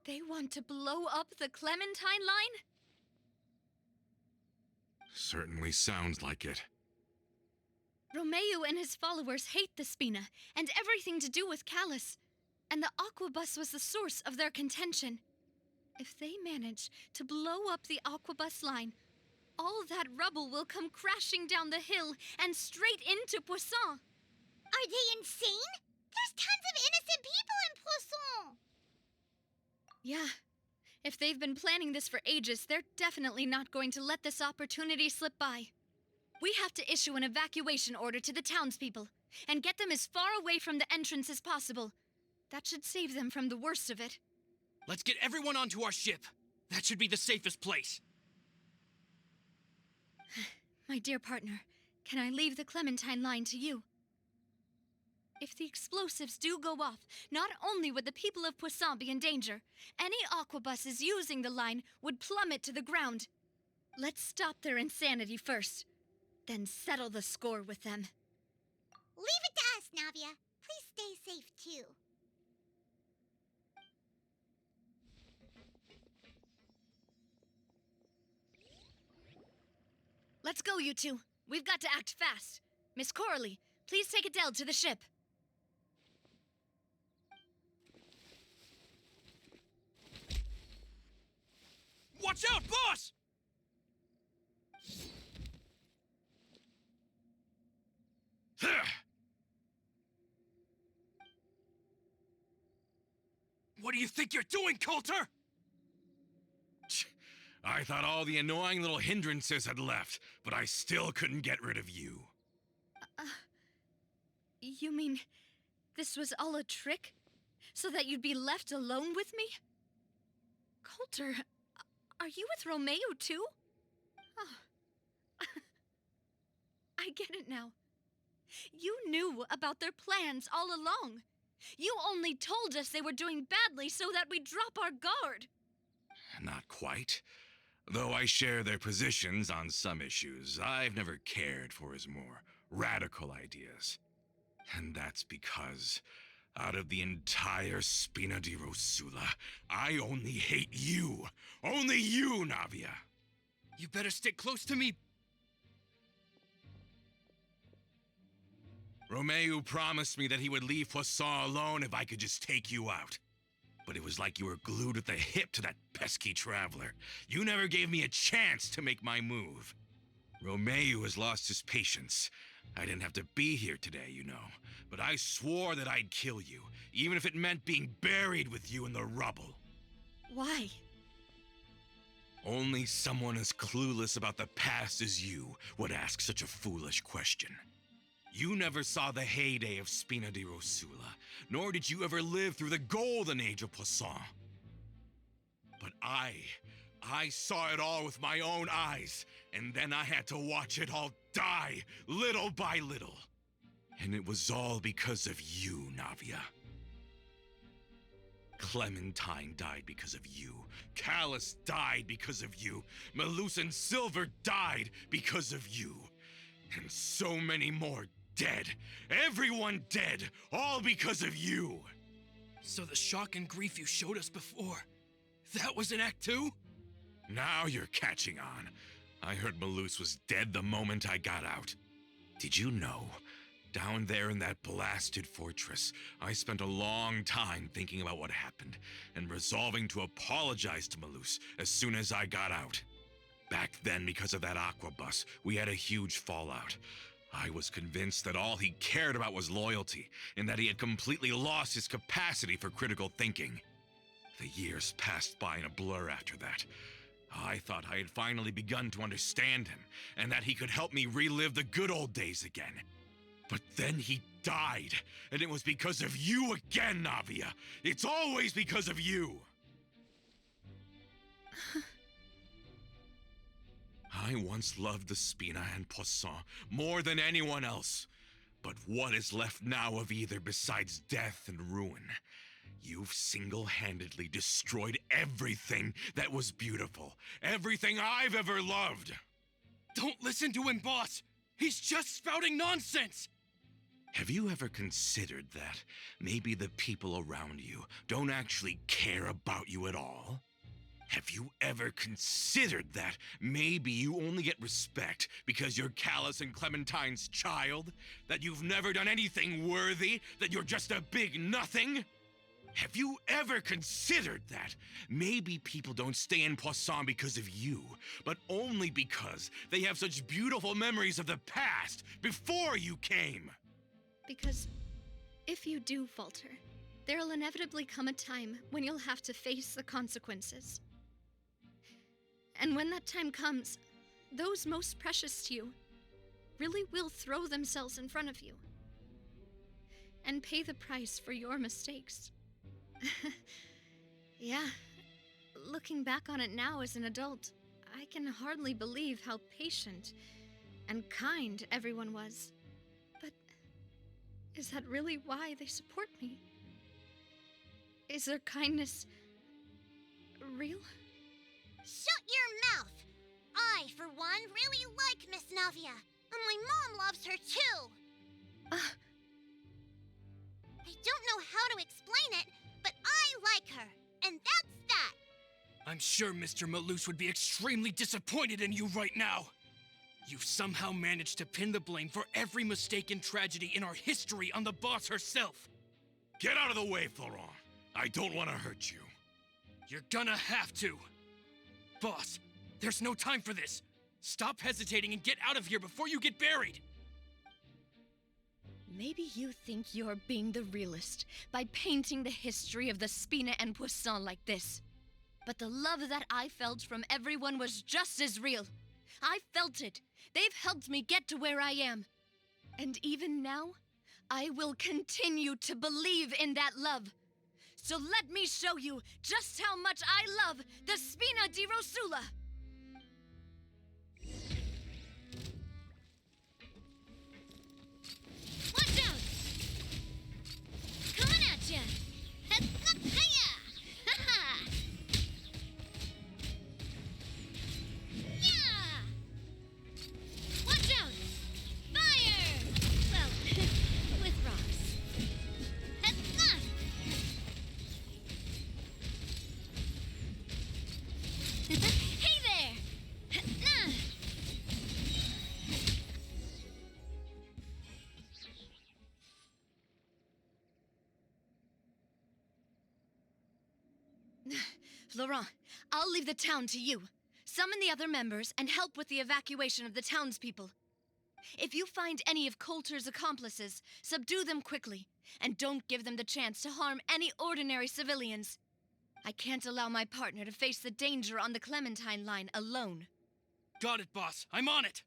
Speaker 3: They want to blow up the Clementine line?
Speaker 6: Certainly sounds like it.
Speaker 1: Romeo and his followers hate the Spina and everything to do with Callus, and the Aquabus was the source of their contention. If they manage to blow up the Aquabus line, all that rubble will come crashing down the hill and straight into Poisson.
Speaker 7: Are they insane? There's tons of innocent people in Poisson!
Speaker 1: Yeah. If they've been planning this for ages, they're definitely not going to let this opportunity slip by. We have to issue an evacuation order to the townspeople and get them as far away from the entrance as possible. That should save them from the worst of it.
Speaker 2: Let's get everyone onto our ship. That should be the safest place.
Speaker 1: My dear partner, can I leave the Clementine line to you? If the explosives do go off, not only would the people of Poisson be in danger, any aquabuses using the line would plummet to the ground. Let's stop their insanity first, then settle the score with them.
Speaker 7: Leave it to us, Navia. Please stay safe, too.
Speaker 1: Let's go, you two. We've got to act fast. Miss Coralie, please take Adele to the ship.
Speaker 2: Watch out, boss! What do you think you're doing, Coulter?
Speaker 6: I thought all the annoying little hindrances had left, but I still couldn't get rid of you.
Speaker 1: You mean this was all a trick? So that you'd be left alone with me? Coulter, are you with Romeo too? Oh. I get it now. You knew about their plans all along. You only told us they were doing badly so that we'd drop our guard.
Speaker 6: Not quite. Though I share their positions on some issues, I've never cared for his more radical ideas. And that's because, out of the entire Spina di Rosula, I only hate you. Only you, Navia.
Speaker 2: You better stick close to me.
Speaker 6: Romeo promised me that he would leave Poisson alone if I could just take you out. But it was like you were glued at the hip to that pesky traveler. You never gave me a chance to make my move. Romeo has lost his patience. I didn't have to be here today, you know. But I swore that I'd kill you, even if it meant being buried with you in the rubble.
Speaker 1: Why?
Speaker 6: Only someone as clueless about the past as you would ask such a foolish question. You never saw the heyday of Spina di Rosula, nor did you ever live through the golden age of Poisson. But I saw it all with my own eyes, and then I had to watch it all die, little by little. And it was all because of you, Navia. Clementine died because of you. Callus died because of you. Malus and Silver died because of you. And so many more dead. Everyone dead, all because of you.
Speaker 2: So the shock and grief you showed us before, that was in Act 2?
Speaker 6: Now you're catching on. I heard Malus was dead the moment I got out. Did you know? Down there in that blasted fortress, I spent a long time thinking about what happened and resolving to apologize to Malus as soon as I got out. Back then, because of that aquabus, we had a huge fallout. I was convinced that all he cared about was loyalty, and that he had completely lost his capacity for critical thinking. The years passed by in a blur after that. I thought I had finally begun to understand him, and that he could help me relive the good old days again. But then he died, and it was because of you again, Navia! It's always because of you! I once loved the Spina and Poisson more than anyone else. But what is left now of either besides death and ruin? You've single-handedly destroyed everything that was beautiful. Everything I've ever loved.
Speaker 2: Don't listen to him, boss! He's just spouting nonsense!
Speaker 6: Have you ever considered that maybe the people around you don't actually care about you at all? Have you ever considered that maybe you only get respect because you're Callus and Clementine's child? That you've never done anything worthy? That you're just a big nothing? Have you ever considered that maybe people don't stay in Poisson because of you, but only because they have such beautiful memories of the past before you came?
Speaker 1: Because if you do falter, there'll inevitably come a time when you'll have to face the consequences. And when that time comes, those most precious to you really will throw themselves in front of you and pay the price for your mistakes. Yeah, looking back on it now as an adult, I can hardly believe how patient and kind everyone was. But is that really why they support me? Is their kindness real?
Speaker 7: Shut your mouth! I, for one, really like Miss Navia, and my mom loves her too! I don't know how to explain it, but I like her, and that's that!
Speaker 2: I'm sure Mr. Malus would be extremely disappointed in you right now. You've somehow managed to pin the blame for every mistake and tragedy in our history on the boss herself.
Speaker 6: Get out of the way, Florent. I don't want to hurt you.
Speaker 2: You're gonna have to. Boss, there's no time for this. Stop hesitating and get out of here before you get buried.
Speaker 1: Maybe you think you're being the realist by painting the history of the Spina and Poisson like this. But the love that I felt from everyone was just as real. I felt it. They've helped me get to where I am. And even now, I will continue to believe in that love. So let me show you just how much I love the Spina di Rosula.
Speaker 3: Watch out! Coming at ya! Hiya! Ha-ha! Yeah! Watch out! Fire! Well, with rocks. Ha-ha! Hey there! Ha-ha!
Speaker 1: Laurent, I'll leave the town to you. Summon the other members and help with the evacuation of the townspeople. If you find any of Coulter's accomplices, subdue them quickly, and don't give them the chance to harm any ordinary civilians. I can't allow my partner to face the danger on the Clementine line alone.
Speaker 2: Got it, boss. I'm on it.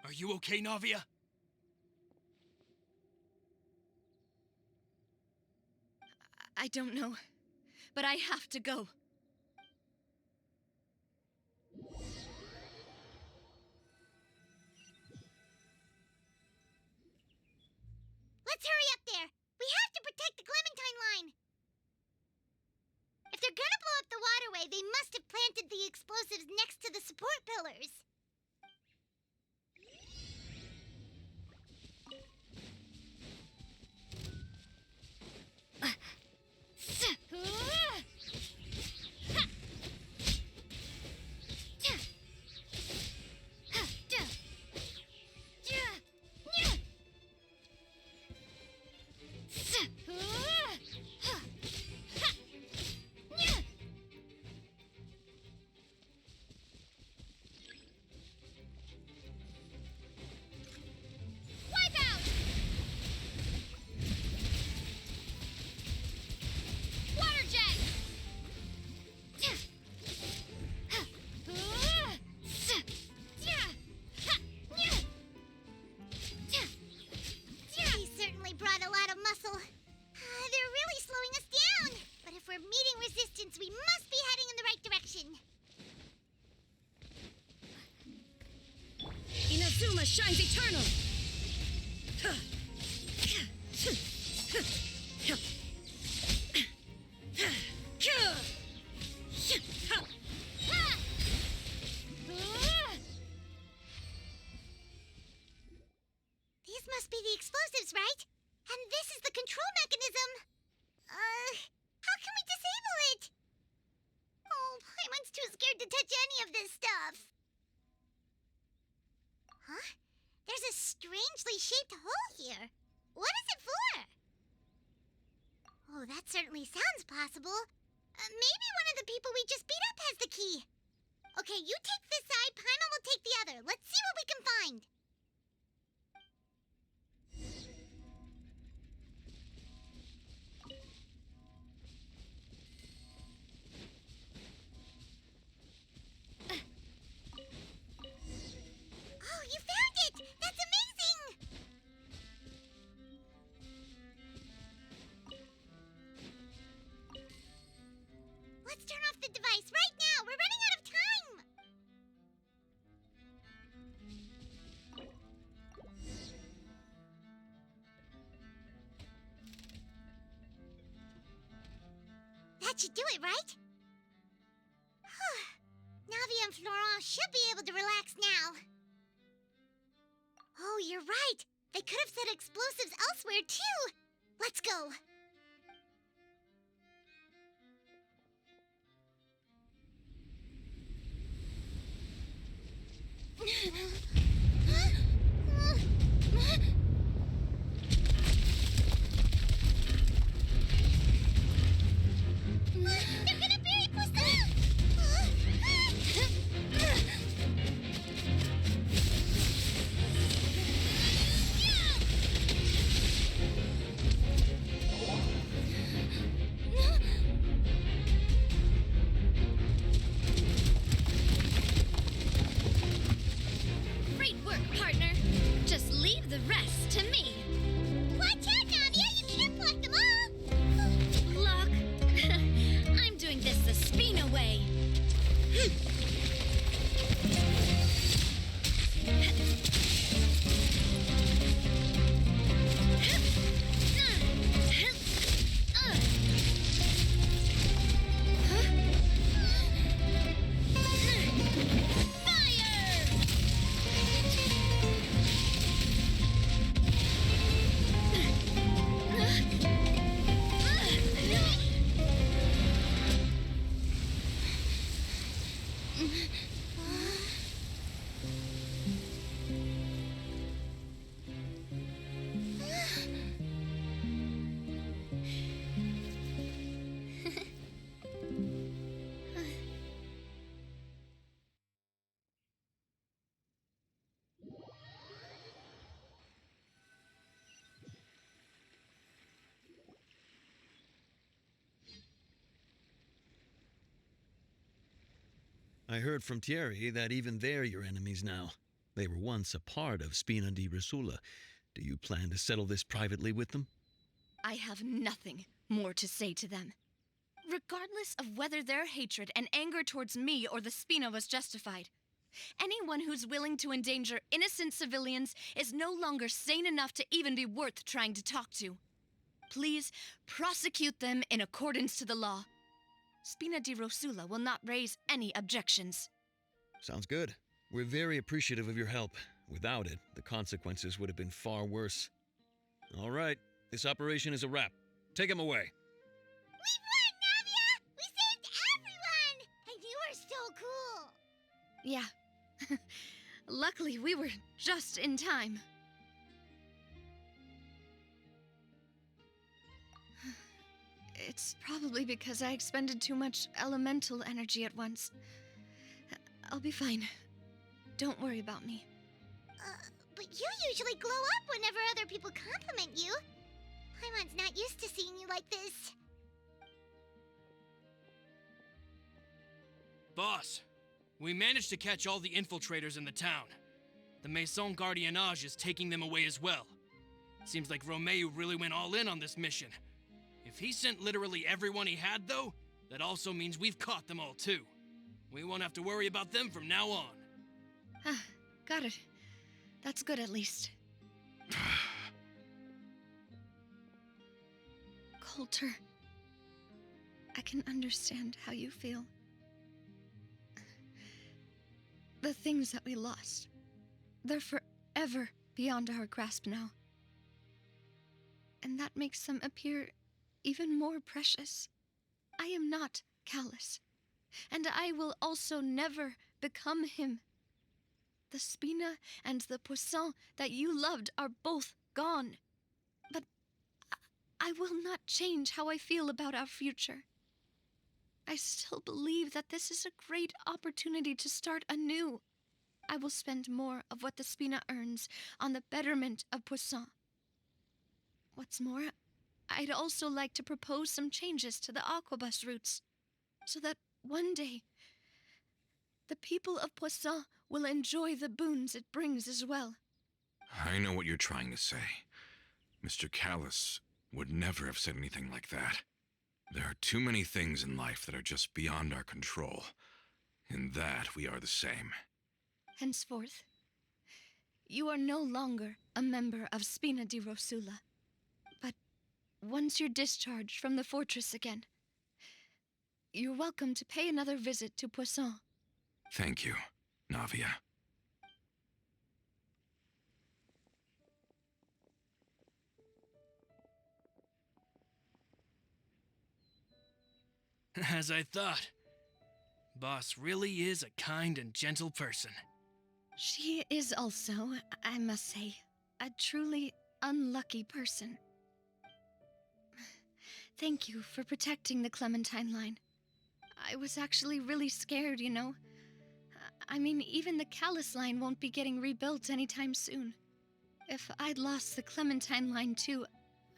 Speaker 2: Are you okay, Navia?
Speaker 1: I don't know, but I have to go.
Speaker 7: Let's hurry up there! We have to protect the Clementine line! If they're gonna blow up the waterway, they must have planted the explosives next to the support pillars.
Speaker 3: Wipe out! Water jet!
Speaker 7: He certainly brought a lot of muscle. They're really slowing us down. But if we're meeting resistance, we must be heading in the right direction.
Speaker 3: Inazuma shines eternal!
Speaker 7: These must be the explosives, right? And this is the control mechanism. How can we disable it? strangely shaped hole here. What is it for? Oh, that certainly sounds possible. Maybe one of the people we just beat up has the key. Okay, you take this side, Paimon will take the other. Let's see what we can find. Oh, you found it! That's amazing! Let's turn off the device right now! We're running out of time! That should do it, right? Navi and Florent should be able to relax now. Oh, you're right. They could have set explosives elsewhere, too. Let's go. They're gonna bury Priscilla!
Speaker 1: Great work, partner. Just leave the rest to me.
Speaker 7: Watch out, Navia! You can't block them all!
Speaker 1: Look, I'm doing this the Spina way.
Speaker 11: I heard from Thierry that even they're your enemies now. They were once a part of Spina di Rosula. Do you plan to settle this privately with them?
Speaker 1: I have nothing more to say to them. Regardless of whether their hatred and anger towards me or the Spina was justified, anyone who's willing to endanger innocent civilians is no longer sane enough to even be worth trying to talk to. Please prosecute them in accordance to the law. Spina di Rosula will not raise any objections.
Speaker 11: Sounds good. We're very appreciative of your help. Without it, the consequences would have been far worse. All right, this operation is a wrap. Take him away.
Speaker 7: We won, Navia! We saved everyone! And you are so cool!
Speaker 1: Yeah. Luckily, we were just in time. It's probably because I expended too much elemental energy at once. I'll be fine. Don't worry about me.
Speaker 7: But you usually glow up whenever other people compliment you. Paimon's not used to seeing you like this.
Speaker 2: Boss, we managed to catch all the infiltrators in the town. The Maison Gardiennage is taking them away as well. Seems like Romeo really went all in on this mission. If he sent literally everyone he had, though, that also means we've caught them all, too. We won't have to worry about them from now on.
Speaker 1: Got it. That's good, at least. Coulter, I can understand how you feel. The things that we lost, they're forever beyond our grasp now. And that makes them appear even more precious. I am not callous, and I will also never become him. The Spina and the Poisson that you loved are both gone. But I will not change how I feel about our future. I still believe that this is a great opportunity to start anew. I will spend more of what the Spina earns on the betterment of Poisson. What's more, I'd also like to propose some changes to the Aquabus routes, so that one day the people of Poisson will enjoy the boons it brings as well.
Speaker 6: I know what you're trying to say. Mr. Callus would never have said anything like that. There are too many things in life that are just beyond our control. In that, we are the same.
Speaker 1: Henceforth, you are no longer a member of Spina di Rosula. But once you're discharged from the fortress again, you're welcome to pay another visit to Poisson.
Speaker 6: Thank you, Navia.
Speaker 2: As I thought. Boss really is a kind and gentle person.
Speaker 1: She is also, I must say, a truly unlucky person. Thank you for protecting the Clementine line. I was actually really scared, you know. I mean, even the Callus line won't be getting rebuilt anytime soon. If I'd lost the Clementine line too,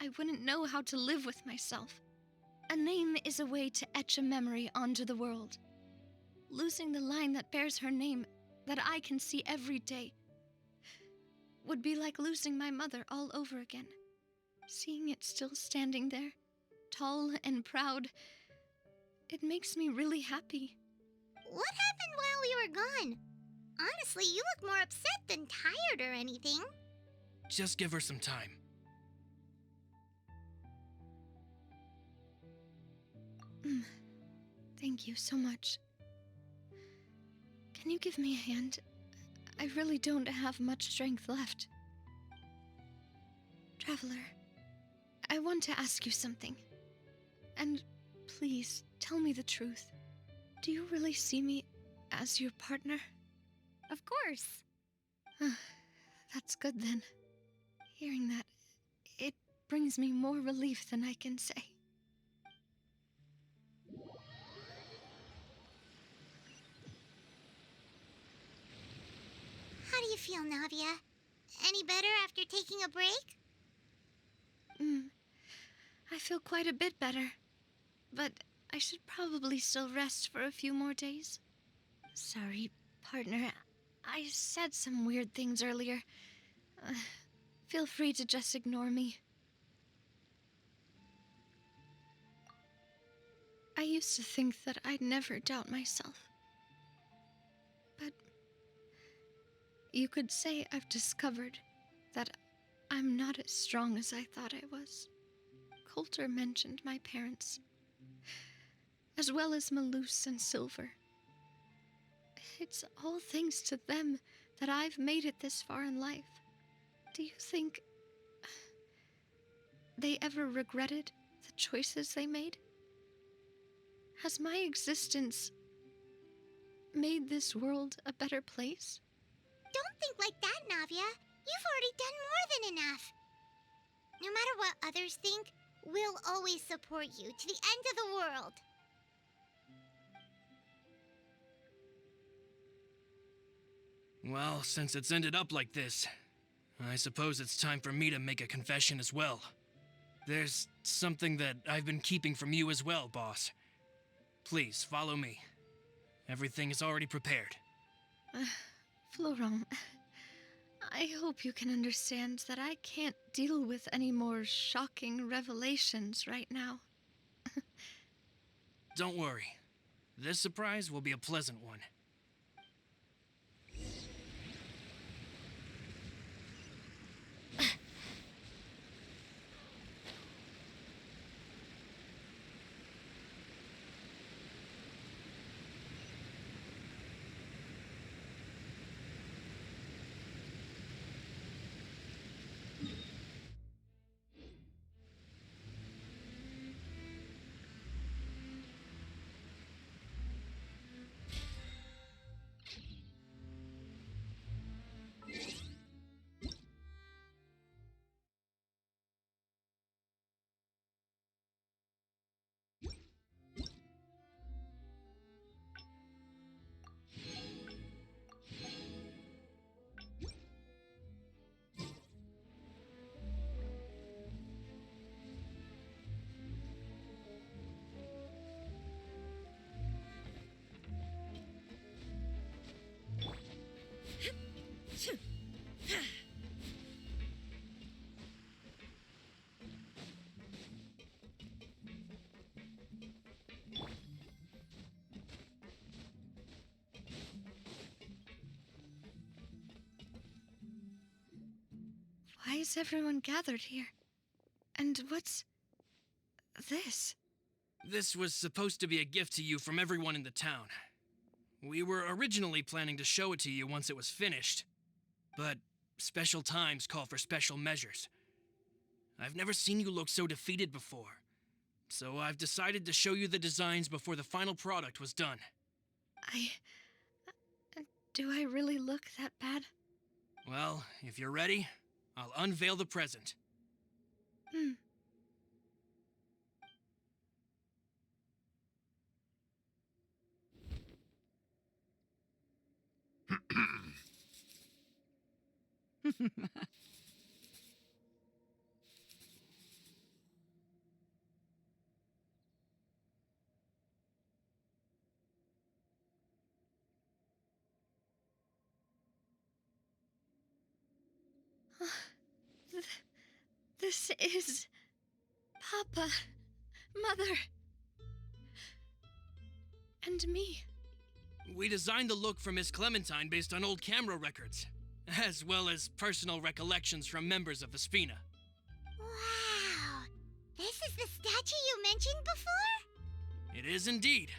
Speaker 1: I wouldn't know how to live with myself. A name is a way to etch a memory onto the world. Losing the line that bears her name, that I can see every day, would be like losing my mother all over again. Seeing it still standing there, tall and proud, it makes me really happy.
Speaker 7: What happened while we were gone? Honestly, you look more upset than tired or anything.
Speaker 2: Just give her some time.
Speaker 1: Thank you so much. Can you give me a hand? I really don't have much strength left. Traveler, I want to ask you something. And please, tell me the truth. Do you really see me as your partner?
Speaker 3: Of course.
Speaker 1: That's good then. Hearing that, it brings me more relief than I can say.
Speaker 7: How do you feel, Navia? Any better after taking a break?
Speaker 1: I feel quite a bit better. But I should probably still rest for a few more days. Sorry, partner. I said some weird things earlier. Feel free to just ignore me. I used to think that I'd never doubt myself. But you could say I've discovered that I'm not as strong as I thought I was. Coulter mentioned my parents, as well as Malus and Silver. It's all thanks to them that I've made it this far in life. Do you think they ever regretted the choices they made? Has my existence made this world a better place?
Speaker 7: Don't think like that, Navia. You've already done more than enough. No matter what others think, we'll always support you to the end of the world.
Speaker 2: Well, since it's ended up like this, I suppose it's time for me to make a confession as well. There's something that I've been keeping from you as well, boss. Please, follow me. Everything is already prepared.
Speaker 1: Florent, I hope you can understand that I can't deal with any more shocking revelations right now.
Speaker 2: Don't worry. This surprise will be a pleasant one.
Speaker 1: Why is everyone gathered here? And what's this?
Speaker 2: This was supposed to be a gift to you from everyone in the town. We were originally planning to show it to you once it was finished, but special times call for special measures. I've never seen you look so defeated before, so I've decided to show you the designs before the final product was done.
Speaker 1: Do I really look that bad?
Speaker 2: Well, if you're ready, I'll unveil the present.
Speaker 1: This is... Papa, Mother, and me.
Speaker 2: We designed the look for Miss Clementine based on old camera records, as well as personal recollections from members of the Spina.
Speaker 7: Wow! This is the statue you mentioned before?
Speaker 2: It is indeed.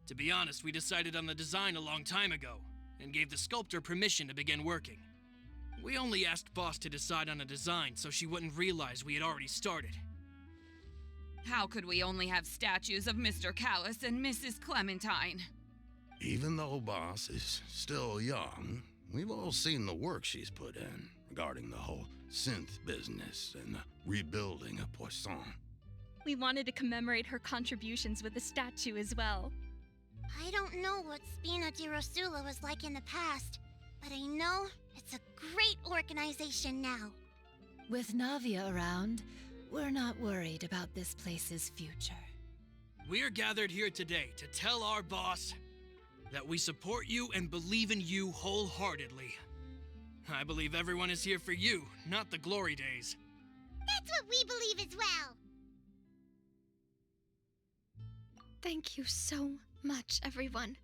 Speaker 2: To be honest, we decided on the design a long time ago, and gave the sculptor permission to begin working. We only asked Boss to decide on a design so she wouldn't realize we had already started.
Speaker 12: How could we only have statues of Mr. Callus and Mrs. Clementine?
Speaker 8: Even though Boss is still young, we've all seen the work she's put in regarding the whole synth business and the rebuilding of Poisson.
Speaker 3: We wanted to commemorate her contributions with a statue as well.
Speaker 7: I don't know what Spina di Rosula was like in the past, but I know it's a great organization now.
Speaker 9: With Navia around, we're not worried about this place's future.
Speaker 2: We're gathered here today to tell our boss that we support you and believe in you wholeheartedly. I believe everyone is here for you, not the glory days.
Speaker 7: That's what we believe as well.
Speaker 1: Thank you so much, everyone.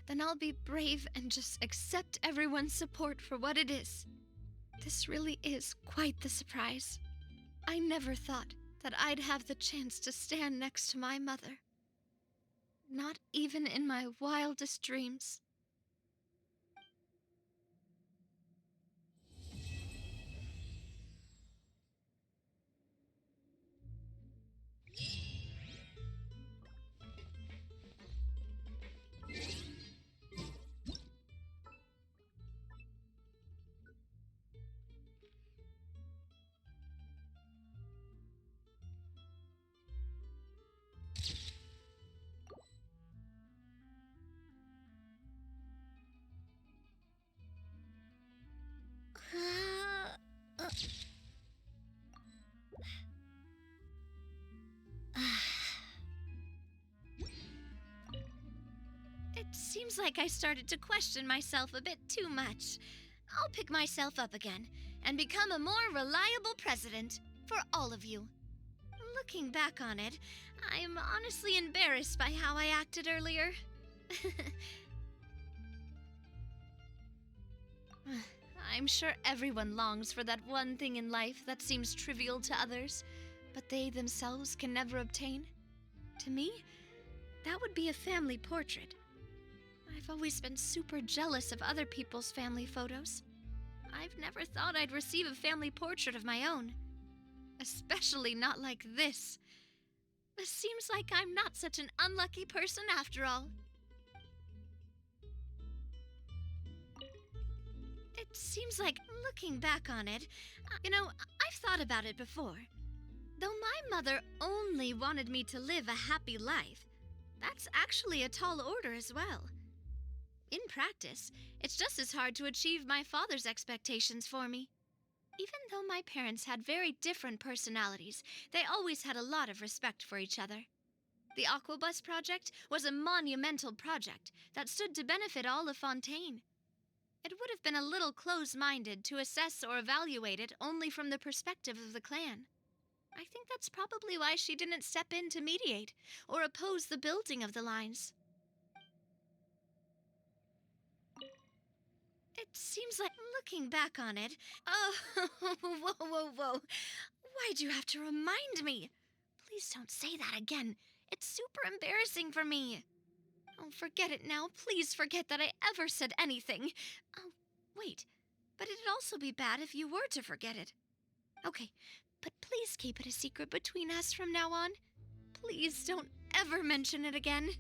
Speaker 1: Then I'll be brave and just accept everyone's support for what it is. This really is quite the surprise. I never thought that I'd have the chance to stand next to my mother. Not even in my wildest dreams. It seems like I started to question myself a bit too much. I'll pick myself up again and become a more reliable president for all of you. Looking back on it, I'm honestly embarrassed by how I acted earlier. I'm sure everyone longs for that one thing in life that seems trivial to others, but they themselves can never obtain. To me, that would be a family portrait. I've always been super jealous of other people's family photos. I've never thought I'd receive a family portrait of my own. Especially not like this. It seems like I'm not such an unlucky person after all. It seems like, looking back on it, I've thought about it before. Though my mother only wanted me to live a happy life, that's actually a tall order as well. In practice, it's just as hard to achieve my father's expectations for me. Even though my parents had very different personalities, they always had a lot of respect for each other. The Aquabus project was a monumental project that stood to benefit all of Fontaine. It would have been a little close-minded to assess or evaluate it only from the perspective of the clan. I think that's probably why she didn't step in to mediate or oppose the building of the lines. It It seems like looking back on it. Oh, whoa. Why'd you have to remind me? Please don't say that again. It's super embarrassing for me. Oh, forget it now. Please forget that I ever said anything. Oh, wait. But it'd also be bad if you were to forget it. Okay, but please keep it a secret between us from now on. Please don't ever mention it again.